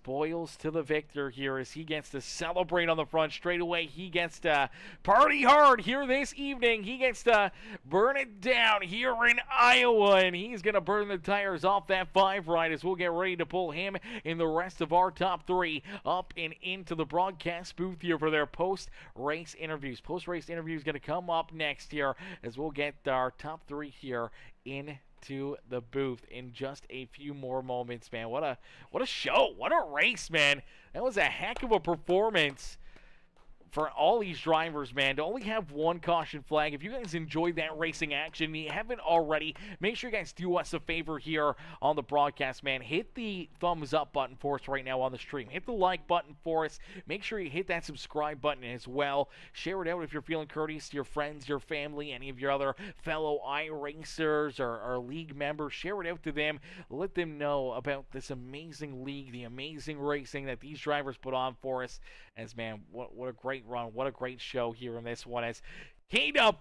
spoils to the victor here as he gets to celebrate on the front straightaway. He gets to party hard here this evening. He gets to burn it down here in Iowa, and he's going to burn the tires off that 5 right as we'll get ready to pull him and the rest of our top 3 up and into the broadcast booth here for their post-race interviews. Post-race interviews going to come up next here as we'll get our top 3 here into the booth in just a few more moments, man. What a show, what a race, man. That was a heck of a performance for all these drivers, man, to only have 1 caution flag. If you guys enjoyed that racing action, you haven't already, make sure you guys do us a favor here on the broadcast, man. Hit the thumbs up button for us right now on the stream. Hit the like button for us. Make sure you hit that subscribe button as well. Share it out if you're feeling courteous to your friends, your family, any of your other fellow iRacers or league members. Share it out to them. Let them know about this amazing league, the amazing racing that these drivers put on for us. As, man, what a great run, what a great show here in this one. As K-Dub,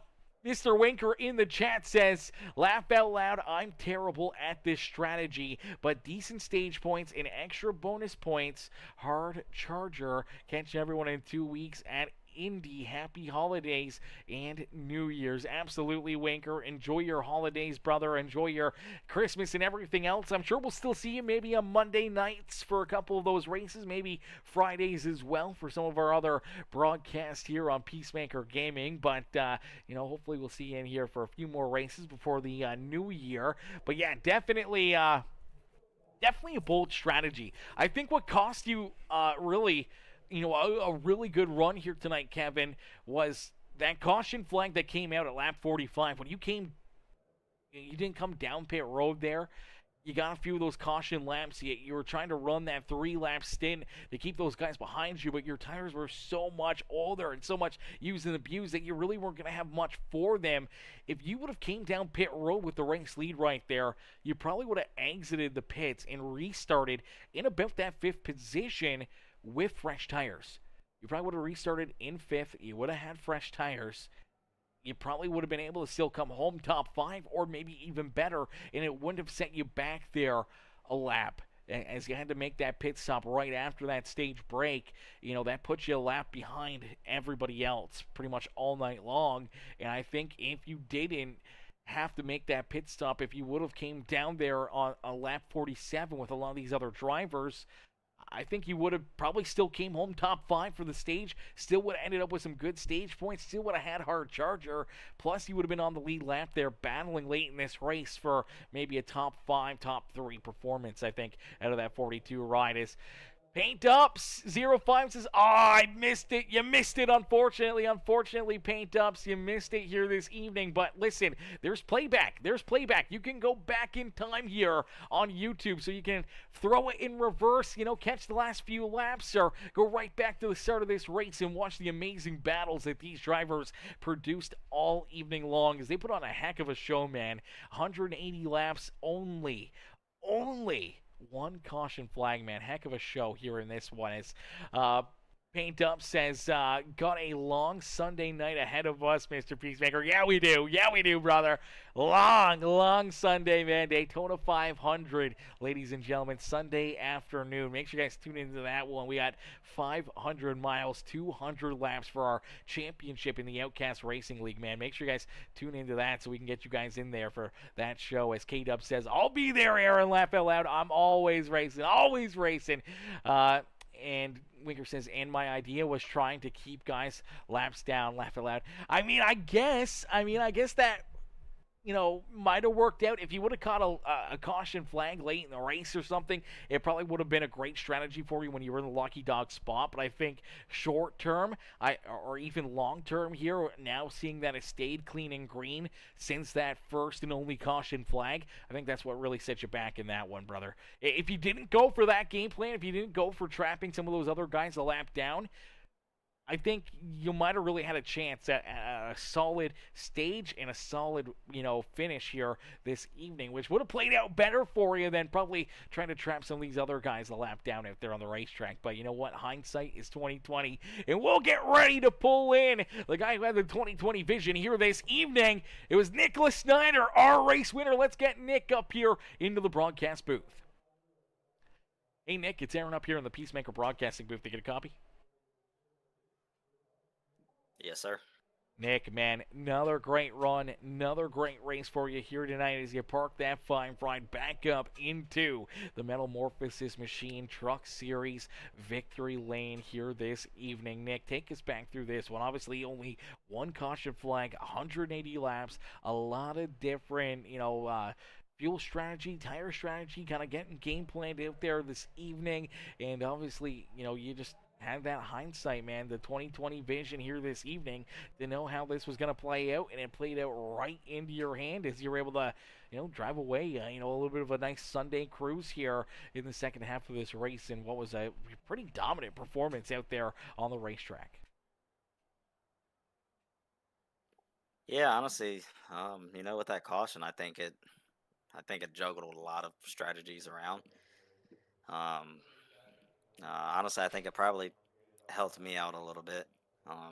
Mr. Winker in the chat says, laugh out loud, I'm terrible at this strategy, but decent stage points and extra bonus points. Hard charger. Catch everyone in 2 weeks at Indy. Happy holidays and New Year's. Absolutely, Winker. Enjoy your holidays, brother. Enjoy your Christmas and everything else. I'm sure we'll still see you maybe on Monday nights for a couple of those races, maybe Fridays as well for some of our other broadcasts here on Peacemaker Gaming. But, hopefully we'll see you in here for a few more races before the new year. But, yeah, definitely a bold strategy. I think what cost you really a really good run here tonight, Kevin, was that caution flag that came out at lap 45. When you didn't come down pit road there. You got a few of those caution laps. You were trying to run that 3-lap stint to keep those guys behind you, but your tires were so much older and so much used and abused that you really weren't going to have much for them. If you would have came down pit road with the race lead right there, you probably would have exited the pits and restarted in about that 5th position with fresh tires. You probably would have restarted in 5th. You would have had fresh tires. You probably would have been able to still come home top 5 or maybe even better, and it wouldn't have set you back there a lap as you had to make that pit stop right after that stage break. That puts you a lap behind everybody else pretty much all night long. And I think if you didn't have to make that pit stop. If you would have came down there on lap 47 with a lot of these other drivers, I think you would have probably still came home top 5 for the stage, still would have ended up with some good stage points, still would have had hard charger, plus you would have been on the lead lap there battling late in this race for maybe a top 5, top 3 performance, I think, out of that 42 ride. Is Paint Ups 05 says, "Oh, I missed it. You missed it, unfortunately. Unfortunately, Paint Ups, you missed it here this evening. But listen, there's playback. There's playback. You can go back in time here on YouTube, so you can throw it in reverse, catch the last few laps, or go right back to the start of this race and watch the amazing battles that these drivers produced all evening long, as they put on a heck of a show, man. 180 laps only. One caution flag, man. Heck of a show here in this one. As Paint Up says, got a long Sunday night ahead of us, Mr. Peacemaker. Yeah, we do, brother. Long Sunday, man. Daytona 500, ladies and gentlemen, Sunday afternoon. Make sure you guys tune into that one. We got 500 miles, 200 laps for our championship in the Outcast Racing League, man. Make sure you guys tune into that so we can get you guys in there for that show. As K-Dub says, I'll be there, Aaron. Laugh out loud. I'm always racing. And Winker says, and my idea was trying to keep guys laps down, laugh out loud. I mean, I guess that, might have worked out. If you would have caught a caution flag late in the race or something, it probably would have been a great strategy for you when you were in the lucky dog spot. But I think short term, or even long term here, now seeing that it stayed clean and green since that first and only caution flag, I think that's what really set you back in that one, brother. If you didn't go for that game plan, if you didn't go for trapping some of those other guys a lap down, I think you might have really had a chance at a solid stage and a solid, finish here this evening, which would have played out better for you than probably trying to trap some of these other guys a lap down out there on the racetrack. But you know what? Hindsight is 2020, and we'll get ready to pull in the guy who had the 2020 vision here this evening. It was Nicholas Snyder, our race winner. Let's get Nick up here into the broadcast booth. Hey, Nick, it's Aaron up here in the Peacemaker broadcasting booth to get a copy. Yes, sir. Nick, man, another great run, another great race for you here tonight as you park that fine ride back up into the Metal Morphosis Machine Truck Series victory lane here this evening. Nick, take us back through this one. Obviously, only one caution flag, 180 laps, a lot of different, fuel strategy, tire strategy, kind of getting game planned out there this evening, and obviously, you just had that hindsight, man, the 2020 vision here this evening to know how this was going to play out, and it played out right into your hand as you were able to, drive away, a little bit of a nice Sunday cruise here in the second half of this race, and what was a pretty dominant performance out there on the racetrack. Yeah, honestly, with that caution, I think it juggled a lot of strategies around. Um, Honestly, I think it probably helped me out a little bit,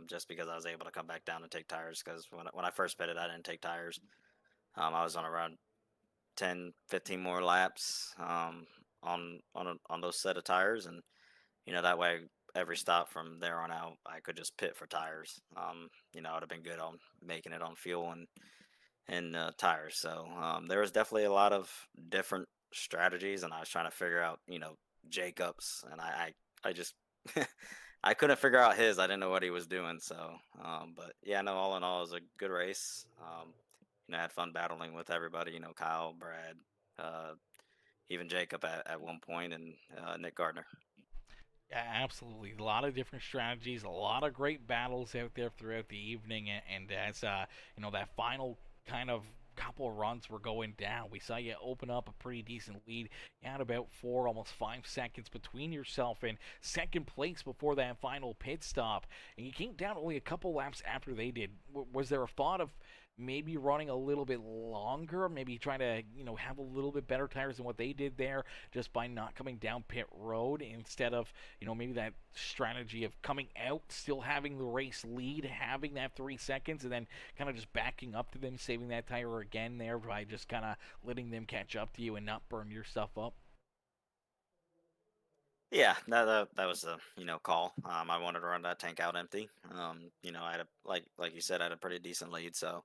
just because I was able to come back down and take tires. Because when I first pitted, I didn't take tires. I was on around 10, 15 more laps, on those set of tires, and that way every stop from there on out, I could just pit for tires. I would have been good on making it on fuel and tires. So there was definitely a lot of different strategies, and I was trying to figure out, Jacobs, and I just I couldn't figure out his. I didn't know what he was doing. So, but yeah, no, all in all, it was a good race. I had fun battling with everybody. Kyle, Brad, even Jacob at one point, and Nick Gardner. Yeah, absolutely. A lot of different strategies, a lot of great battles out there throughout the evening, and as that final kind of couple of runs were going down, we saw you open up a pretty decent lead. You had about 4, almost 5 seconds between yourself and second place before that final pit stop, and you came down only a couple laps after they did. Was there a thought of maybe running a little bit longer, maybe trying to, have a little bit better tires than what they did there just by not coming down pit road instead of, maybe that strategy of coming out, still having the race lead, having that 3 seconds, and then kind of just backing up to them, saving that tire again there by just kind of letting them catch up to you and not burn your stuff up? Yeah, that was a call. I wanted to run that tank out empty. I had a, like you said, I had a pretty decent lead, so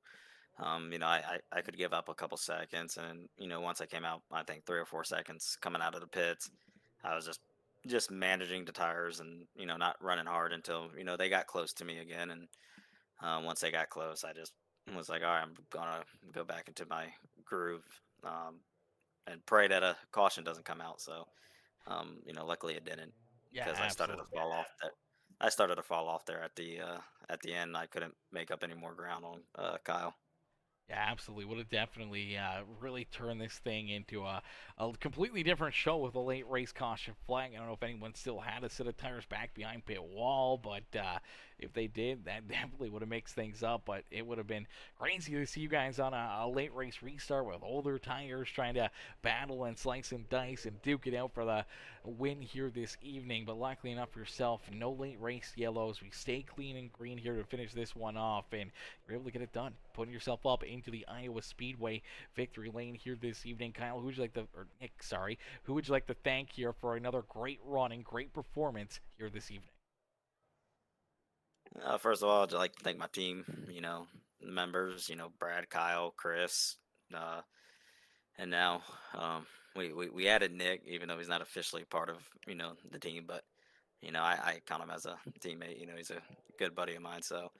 I could give up a couple seconds, and once I came out, I think 3 or 4 seconds coming out of the pits, I was just managing the tires and not running hard until they got close to me again, and once they got close, I just was like, all right, I'm gonna go back into my groove, and pray that a caution doesn't come out. So, luckily it didn't, Yeah, because I started to absolutely. fall off there. I started to fall off there at the end. I couldn't make up any more ground on Kyle. Yeah, absolutely. Would have definitely really turned this thing into a completely different show with a late race caution flag. I don't know if anyone still had a set of tires back behind pit wall, but if they did, that definitely would have mixed things up. But it would have been crazy to see you guys on a late race restart with older tires trying to battle and slice and dice and duke it out for the win here this evening. But luckily enough for yourself, no late race yellows. We stay clean and green here to finish this one off, and you're able to get it done, putting yourself up into the Iowa Speedway victory lane here this evening. Kyle, who would you like to, or Nick, sorry, who would you like to thank here for another great run and great performance here this evening? First of all, I'd like to thank my team, members, Brad, Kyle, Chris, uh, and now we added Nick, even though he's not officially part of the team, but I count him as a teammate. He's a good buddy of mine, so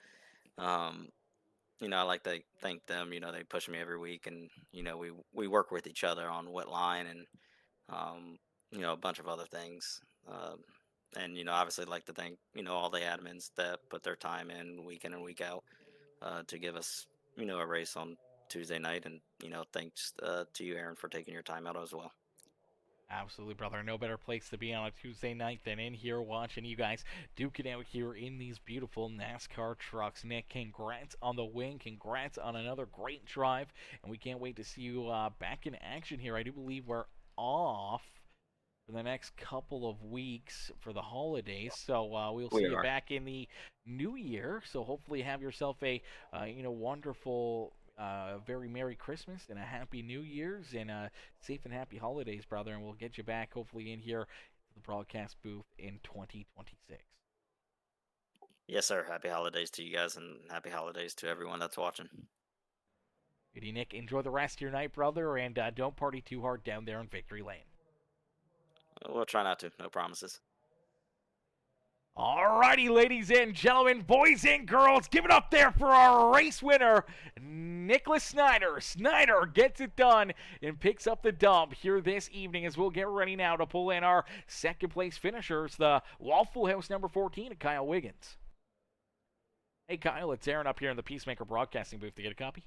um, I like to thank them. They push me every week, and we work with each other on what line and um, a bunch of other things. And obviously, like to thank all the admins that put their time in and week out to give us a race on Tuesday night, and thanks to you, Aaron, for taking your time out as well. Absolutely, brother. No better place to be on a Tuesday night than in here watching you guys duke it out here in these beautiful NASCAR trucks. Nick, congrats on the win. Congrats on another great drive. And we can't wait to see you back in action here. I do believe we're off for the next couple of weeks for the holidays. So we'll see We you are. back in the new year. So hopefully have yourself a wonderful, very Merry Christmas and a Happy New Year's and safe and happy holidays, brother. And we'll get you back hopefully in here to the broadcast booth in 2026. Yes, sir. Happy holidays to you guys, and happy holidays to everyone that's watching. Beauty Nick, enjoy the rest of your night, brother, and don't party too hard down there in Victory Lane. We'll try not to. No promises. Alrighty, ladies and gentlemen, boys and girls, give it up there for our race winner, Nicholas Snyder. Snyder gets it done and picks up the dub here this evening as we'll get ready now to pull in our second place finishers, the Waffle House number 14, Kyle Wiggins. Hey, Kyle, it's Aaron up here in the Peacemaker broadcasting booth to get a copy.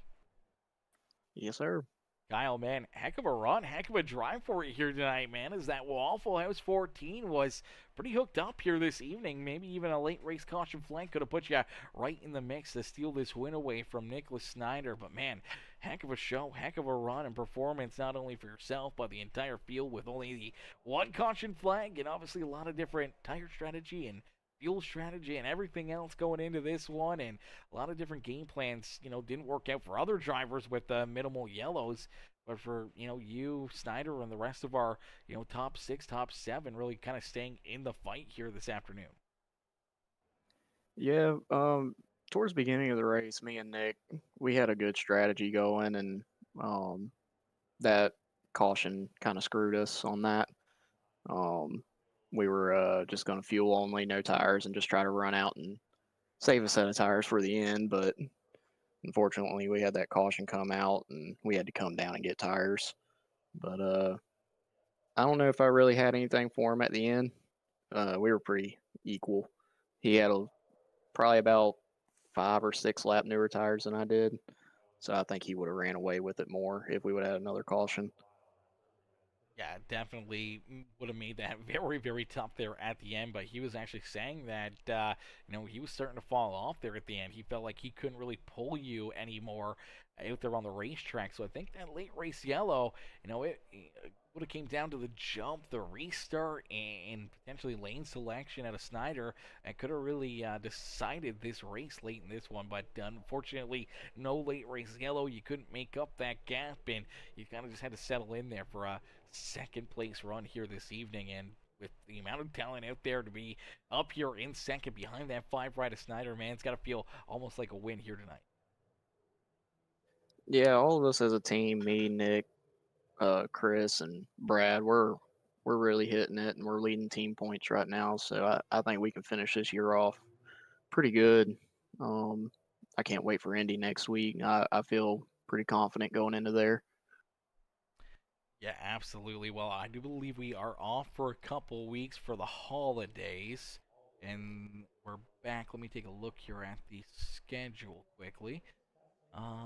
Yes, sir. Kyle, man, heck of a run, heck of a drive for you here tonight, man, as that Waffle House 14 was pretty hooked up here this evening. Maybe even a late race caution flank could have put you right in the mix to steal this win away from Nicholas Snyder. But, man, heck of a show, heck of a run and performance, not only for yourself, but the entire field with only the one caution flag and obviously a lot of different tire strategy and fuel strategy and everything else going into this one, and a lot of different game plans didn't work out for other drivers with minimal yellows, but for you, Snyder, and the rest of our top 6, top 7 really kind of staying in the fight here this afternoon. Yeah, towards the beginning of the race, me and Nick, we had a good strategy going, and that caution kind of screwed us on that. We were just going to fuel only, no tires, and just try to run out and save a set of tires for the end. But unfortunately, we had that caution come out, and we had to come down and get tires. But I don't know if I really had anything for him at the end. We were pretty equal. He had probably about 5 or 6 lap newer tires than I did, so I think he would have ran away with it more if we would have had another caution. Yeah, definitely would have made that very, very tough there at the end. But he was actually saying that, he was starting to fall off there at the end. He felt like he couldn't really pull you anymore out there on the racetrack. So I think that late race yellow, it would have came down to the jump, the restart, and potentially lane selection at a Snyder. And could have really decided this race late in this one. But unfortunately, no late race yellow. You couldn't make up that gap, and you kind of just had to settle in there for a second place run here this evening. And with the amount of talent out there to be up here in second behind that 5 right of Snyder, man, it's got to feel almost like a win here tonight. Yeah, all of us as a team, me, Nick, Chris, and Brad, we're really hitting it, and we're leading team points right now. So I think we can finish this year off pretty good. Um, I can't wait for Indy next week. I feel pretty confident going into there. Yeah, absolutely. Well, I do believe we are off for a couple weeks for the holidays, and we're back. Let me take a look here at the schedule quickly.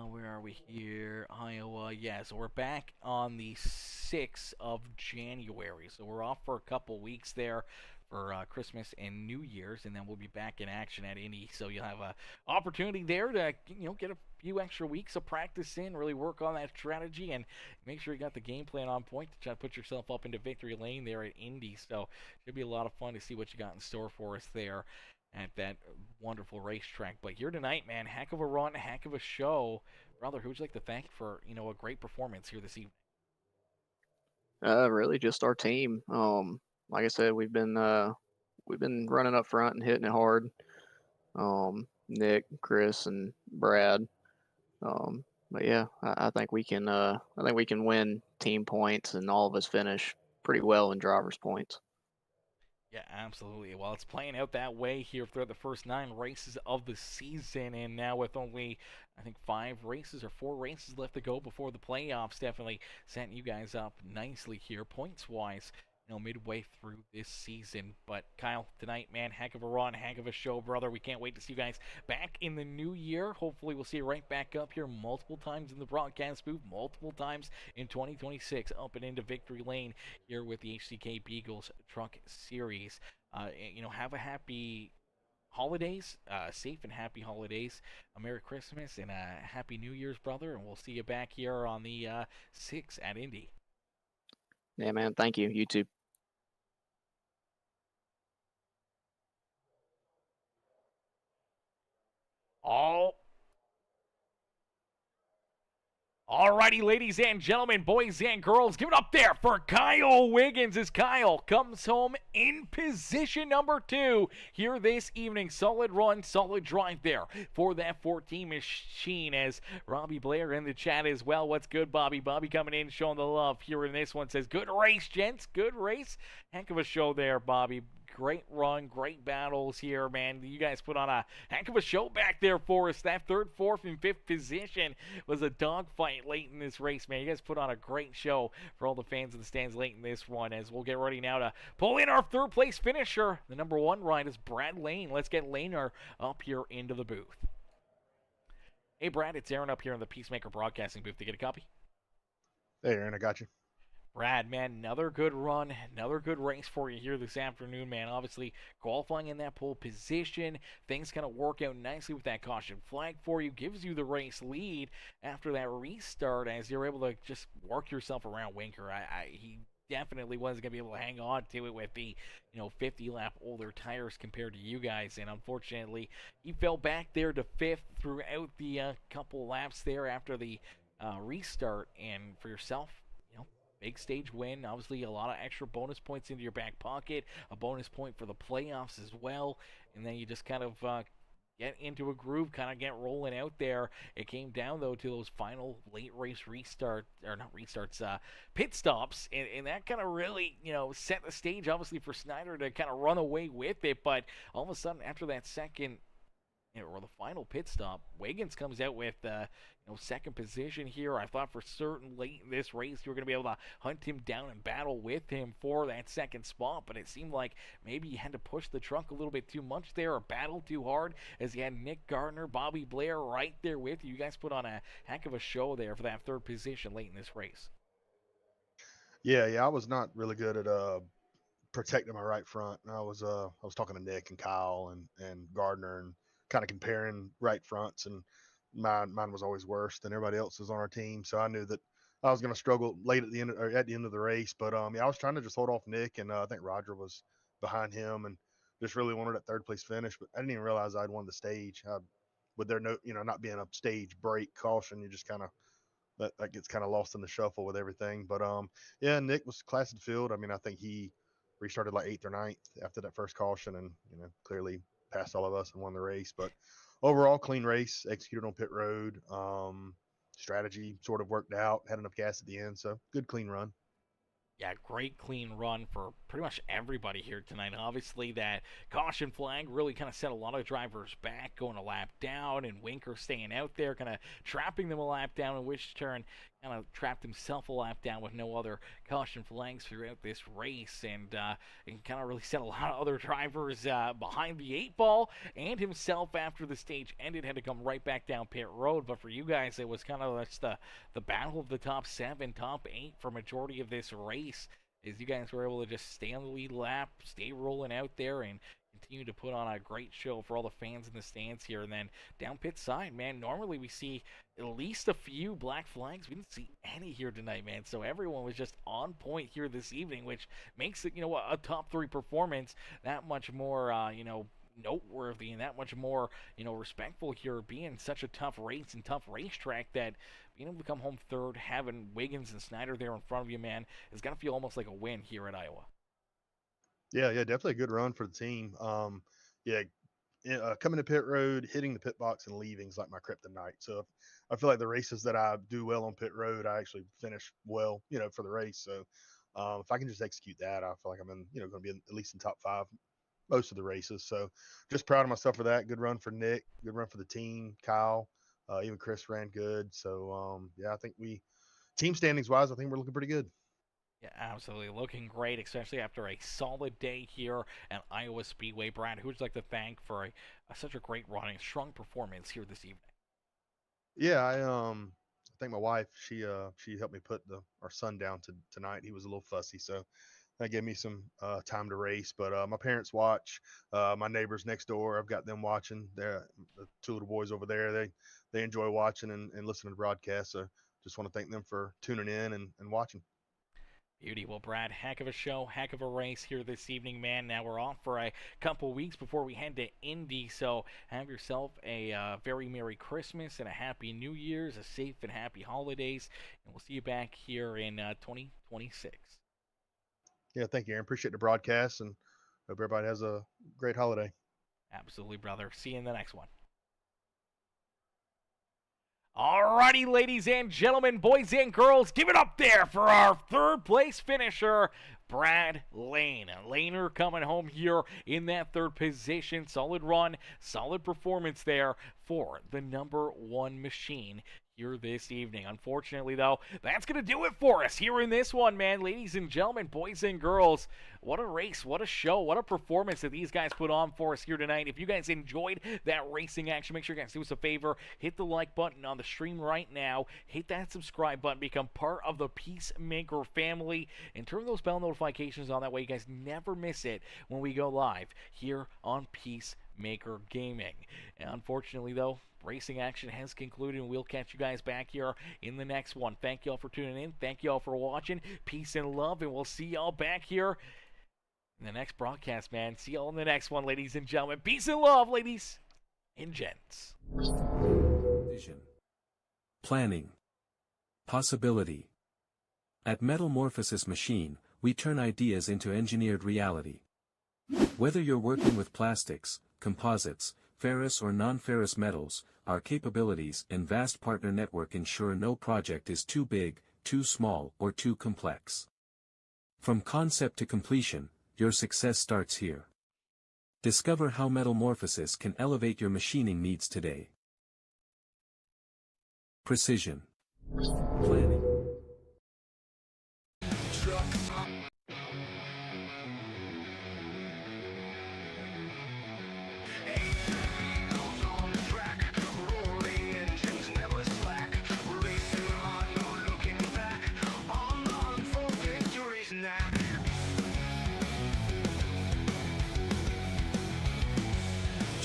Where are we here? Iowa. Yeah, so we're back on the 6th of January. So we're off for a couple weeks there for Christmas and New Year's, and then we'll be back in action at Indy. So you'll have a opportunity there to get a few extra weeks of practice in, really work on that strategy, and make sure you got the game plan on point to try to put yourself up into victory lane there at Indy. So should be a lot of fun to see what you got in store for us there at that wonderful racetrack. But here tonight, man, heck of a run, heck of a show. Brother, who would you like to thank for, a great performance here this evening? Really, just our team. Like I said, we've been running up front and hitting it hard. Nick, Chris, and Brad. But yeah, I think we can win team points, and all of us finish pretty well in drivers' points. Yeah, absolutely. Well, it's playing out that way here throughout the first 9 races of the season, and now with only, I think, 5 races or 4 races left to go before the playoffs, definitely setting you guys up nicely here, points-wise, midway through this season. But Kyle, tonight, man, heck of a run, heck of a show, brother. We can't wait to see you guys back in the new year. Hopefully, we'll see you right back up here multiple times in the broadcast booth, multiple times in 2026, up and into victory lane here with the HCK Beagles Truck Series. Have a happy holidays, safe and happy holidays, a Merry Christmas, and a Happy New Year's, brother. And we'll see you back here on the 6 at Indy. Yeah, man. Thank you. You too. All Alrighty, ladies and gentlemen, boys and girls, give it up there for Kyle Wiggins as Kyle comes home in position number 2 here this evening. Solid run, solid drive there for that 14 machine as Robbie Blair in the chat as well. What's good, Bobby? Bobby coming in, showing the love here in this one. Says, good race, gents. Good race. Heck of a show there, Bobby. Great run, great battles here, man. You guys put on a heck of a show back there for us. That 3rd, 4th, and 5th position was a dogfight late in this race, man. You guys put on a great show for all the fans in the stands late in this one as we'll get ready now to pull in our 3rd place finisher. The number 1 ride is Brad Lane. Let's get Laner up here into the booth. Hey, Brad, it's Aaron up here in the Peacemaker broadcasting booth to get a copy. Hey, Aaron, I got you. Brad, man, another good run, another good race for you here this afternoon, man. Obviously, qualifying in that pole position, things kind of work out nicely with that caution flag for you, gives you the race lead after that restart as you're able to just work yourself around Winker. He definitely wasn't going to be able to hang on to it with the 50 lap older tires compared to you guys, and unfortunately he fell back there to 5th throughout the couple laps there after the restart. And for yourself, big stage win, obviously a lot of extra bonus points into your back pocket, a bonus point for the playoffs as well, and then you just kind of get into a groove, kind of get rolling out there. It came down, though, to those final late race pit stops, and that kind of really, set the stage, obviously, for Snyder to kind of run away with it, but all of a sudden, after that second or the final pit stop, Wiggins comes out with 2nd position here. I thought for certain late in this race you were going to be able to hunt him down and battle with him for that 2nd spot, but it seemed like maybe you had to push the truck a little bit too much there or battle too hard as you had Nick Gardner, Bobby Blair right there with you. You guys put on a heck of a show there for that 3rd position late in this race. Yeah, I was not really good at protecting my right front. I was talking to Nick and Kyle and Gardner and kind of comparing right fronts, and mine was always worse than everybody else's on our team. So I knew that I was going to struggle late at the end of the race. But I was trying to just hold off Nick, and I think Roger was behind him, and just really wanted that 3rd place finish. But I didn't even realize I'd won the stage. With there not being a stage break caution, you just kind of that gets kind of lost in the shuffle with everything. But yeah, Nick was class of the field. I mean, I think he restarted like 8th or 9th after that first caution, and clearly passed all of us and won the race. But overall, clean race, executed on pit road. strategy sort of worked out. Had enough gas at the end, so good clean run. Yeah, great clean run for pretty much everybody here tonight. Obviously, that caution flag really kind of set a lot of drivers back, going a lap down, and Winker staying out there, kind of trapping them a lap down, in which turn kind of trapped himself a lap down with no other caution flags throughout this race, and kind of really set a lot of other drivers behind the 8 ball, and himself after the stage ended had to come right back down pit road. But for you guys, it was kind of just the battle of the top 7, top 8 for majority of this race, as you guys were able to just stay on the lead lap, stay rolling out there, and continue to put on a great show for all the fans in the stands here. And then down pit side, man, normally we see at least a few black flags. We didn't see any here tonight, man. So everyone was just on point here this evening, which makes it, a top 3 performance that much more, noteworthy, and that much more, respectful here, being such a tough race and tough racetrack, that being able to come home third, having Wiggins and Snyder there in front of you, man, is going to feel almost like a win here at Iowa. Yeah, definitely a good run for the team. Coming to pit road, hitting the pit box, and leaving is like my kryptonite. So I feel like the races that I do well on pit road, I actually finish well, for the race. So if I can just execute that, I feel like I'm going to be at least in top 5 most of the races. So just proud of myself for that. Good run for Nick, good run for the team, Kyle, even Chris ran good. So I think team standings wise, I think we're looking pretty good. Yeah, absolutely. Looking great, especially after a solid day here at Iowa Speedway. Brad, who would you like to thank for such a great run and strong performance here this evening? Yeah, I thank my wife. She helped me put our son down tonight. He was a little fussy, so that gave me some time to race. But my parents watch. My neighbors next door, I've got them watching. They're the 2 little boys over there. They enjoy watching and listening to the broadcast. So just want to thank them for tuning in and watching. Beauty. Well, Brad, heck of a show, heck of a race here this evening, man. Now we're off for a couple weeks before we head to Indy, so have yourself a very Merry Christmas and a Happy New Year's, a safe and happy holidays, and we'll see you back here in 2026. Yeah, thank you, Aaron. Appreciate the broadcast, and hope everybody has a great holiday. Absolutely, brother. See you in the next one. Alrighty, ladies and gentlemen, boys and girls, give it up there for our 3rd place finisher, Brad Lane. Laner coming home here in that 3rd position. Solid run, solid performance there for the number 1 machine here this evening. Unfortunately, though, that's going to do it for us here in this one, man. Ladies and gentlemen, boys and girls, what a race, what a show, what a performance that these guys put on for us here tonight. If you guys enjoyed that racing action, make sure you guys do us a favor, hit the like button on the stream right now, hit that subscribe button, become part of the Peacemaker family, and turn those bell notifications on. That way you guys never miss it when we go live here on Peacemaker Gaming. And unfortunately, though, racing action has concluded, and we'll catch you guys back here in the next one. Thank you all for tuning in. Thank you all for watching. Peace and love, and we'll see y'all back here in the next broadcast, man. See y'all in the next one, ladies and gentlemen. Peace and love, ladies and gents. Vision. Planning. Possibility. At Morphosis Machine, we turn ideas into engineered reality. Whether you're working with plastics, composites, ferrous or non-ferrous metals, our capabilities and vast partner network ensure no project is too big, too small, or too complex. From concept to completion, your success starts here. Discover how Morphosis can elevate your machining needs today. Precision. Planning.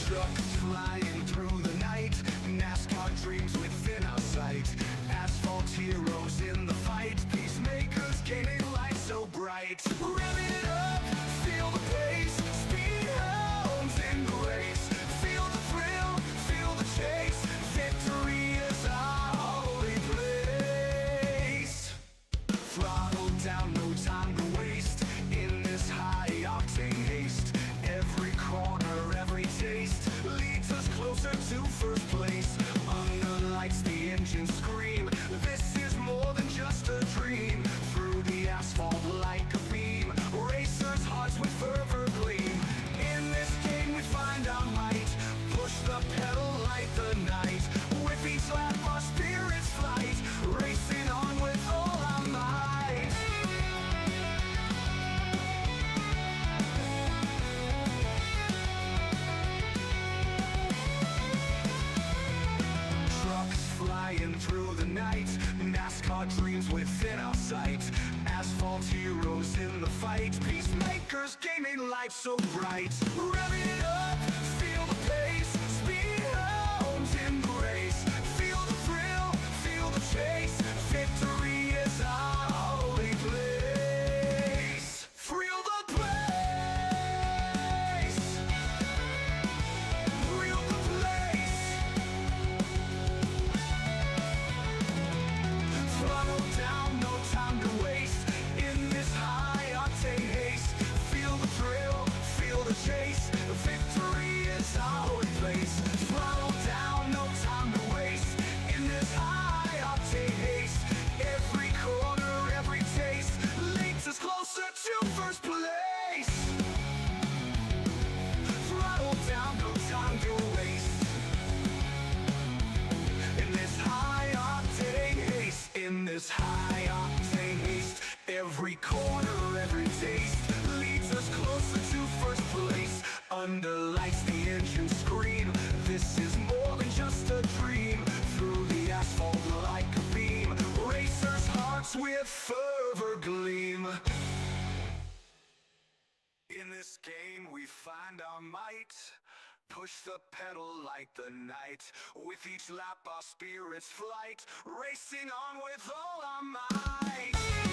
Trucks flying through the night, NASCAR dreams within our sight. Asphalt heroes in the fight, peacemakers gaining light so bright. Revving it up, feel the pace, speed hounds in the race. Feel the thrill, feel the chase, victory is our holy place. Throttle down, no time to waste, in this high-octane haste. Every corner, every taste leads us closer to first place. Under the lights, the engines scream. homes in the fight. Peacemakers gaming life so bright. Revving it up, feel the pace. Speed homes in the race. Feel the thrill, feel the chase. Victory is our holy place. Thrill the place. Thrill the place. Throttle down, no time to waste. In this high octane haste. Feel the thrill, feel the chase. Victory is our holy place. Throttle down, no time to waste. In this high octane haste. Every corner, every taste leads us closer to first place. Throttle down, no time to waste. In this high octane haste. In this high octane haste. Every corner, every taste leads us closer to first place. Under lights the engine scream. This is more than just a dream. Through the asphalt like a beam. Racers' hearts with fervor gleam. In this game we find our might. Push the pedal like the night. With each lap our spirits flight. Racing on with all our might.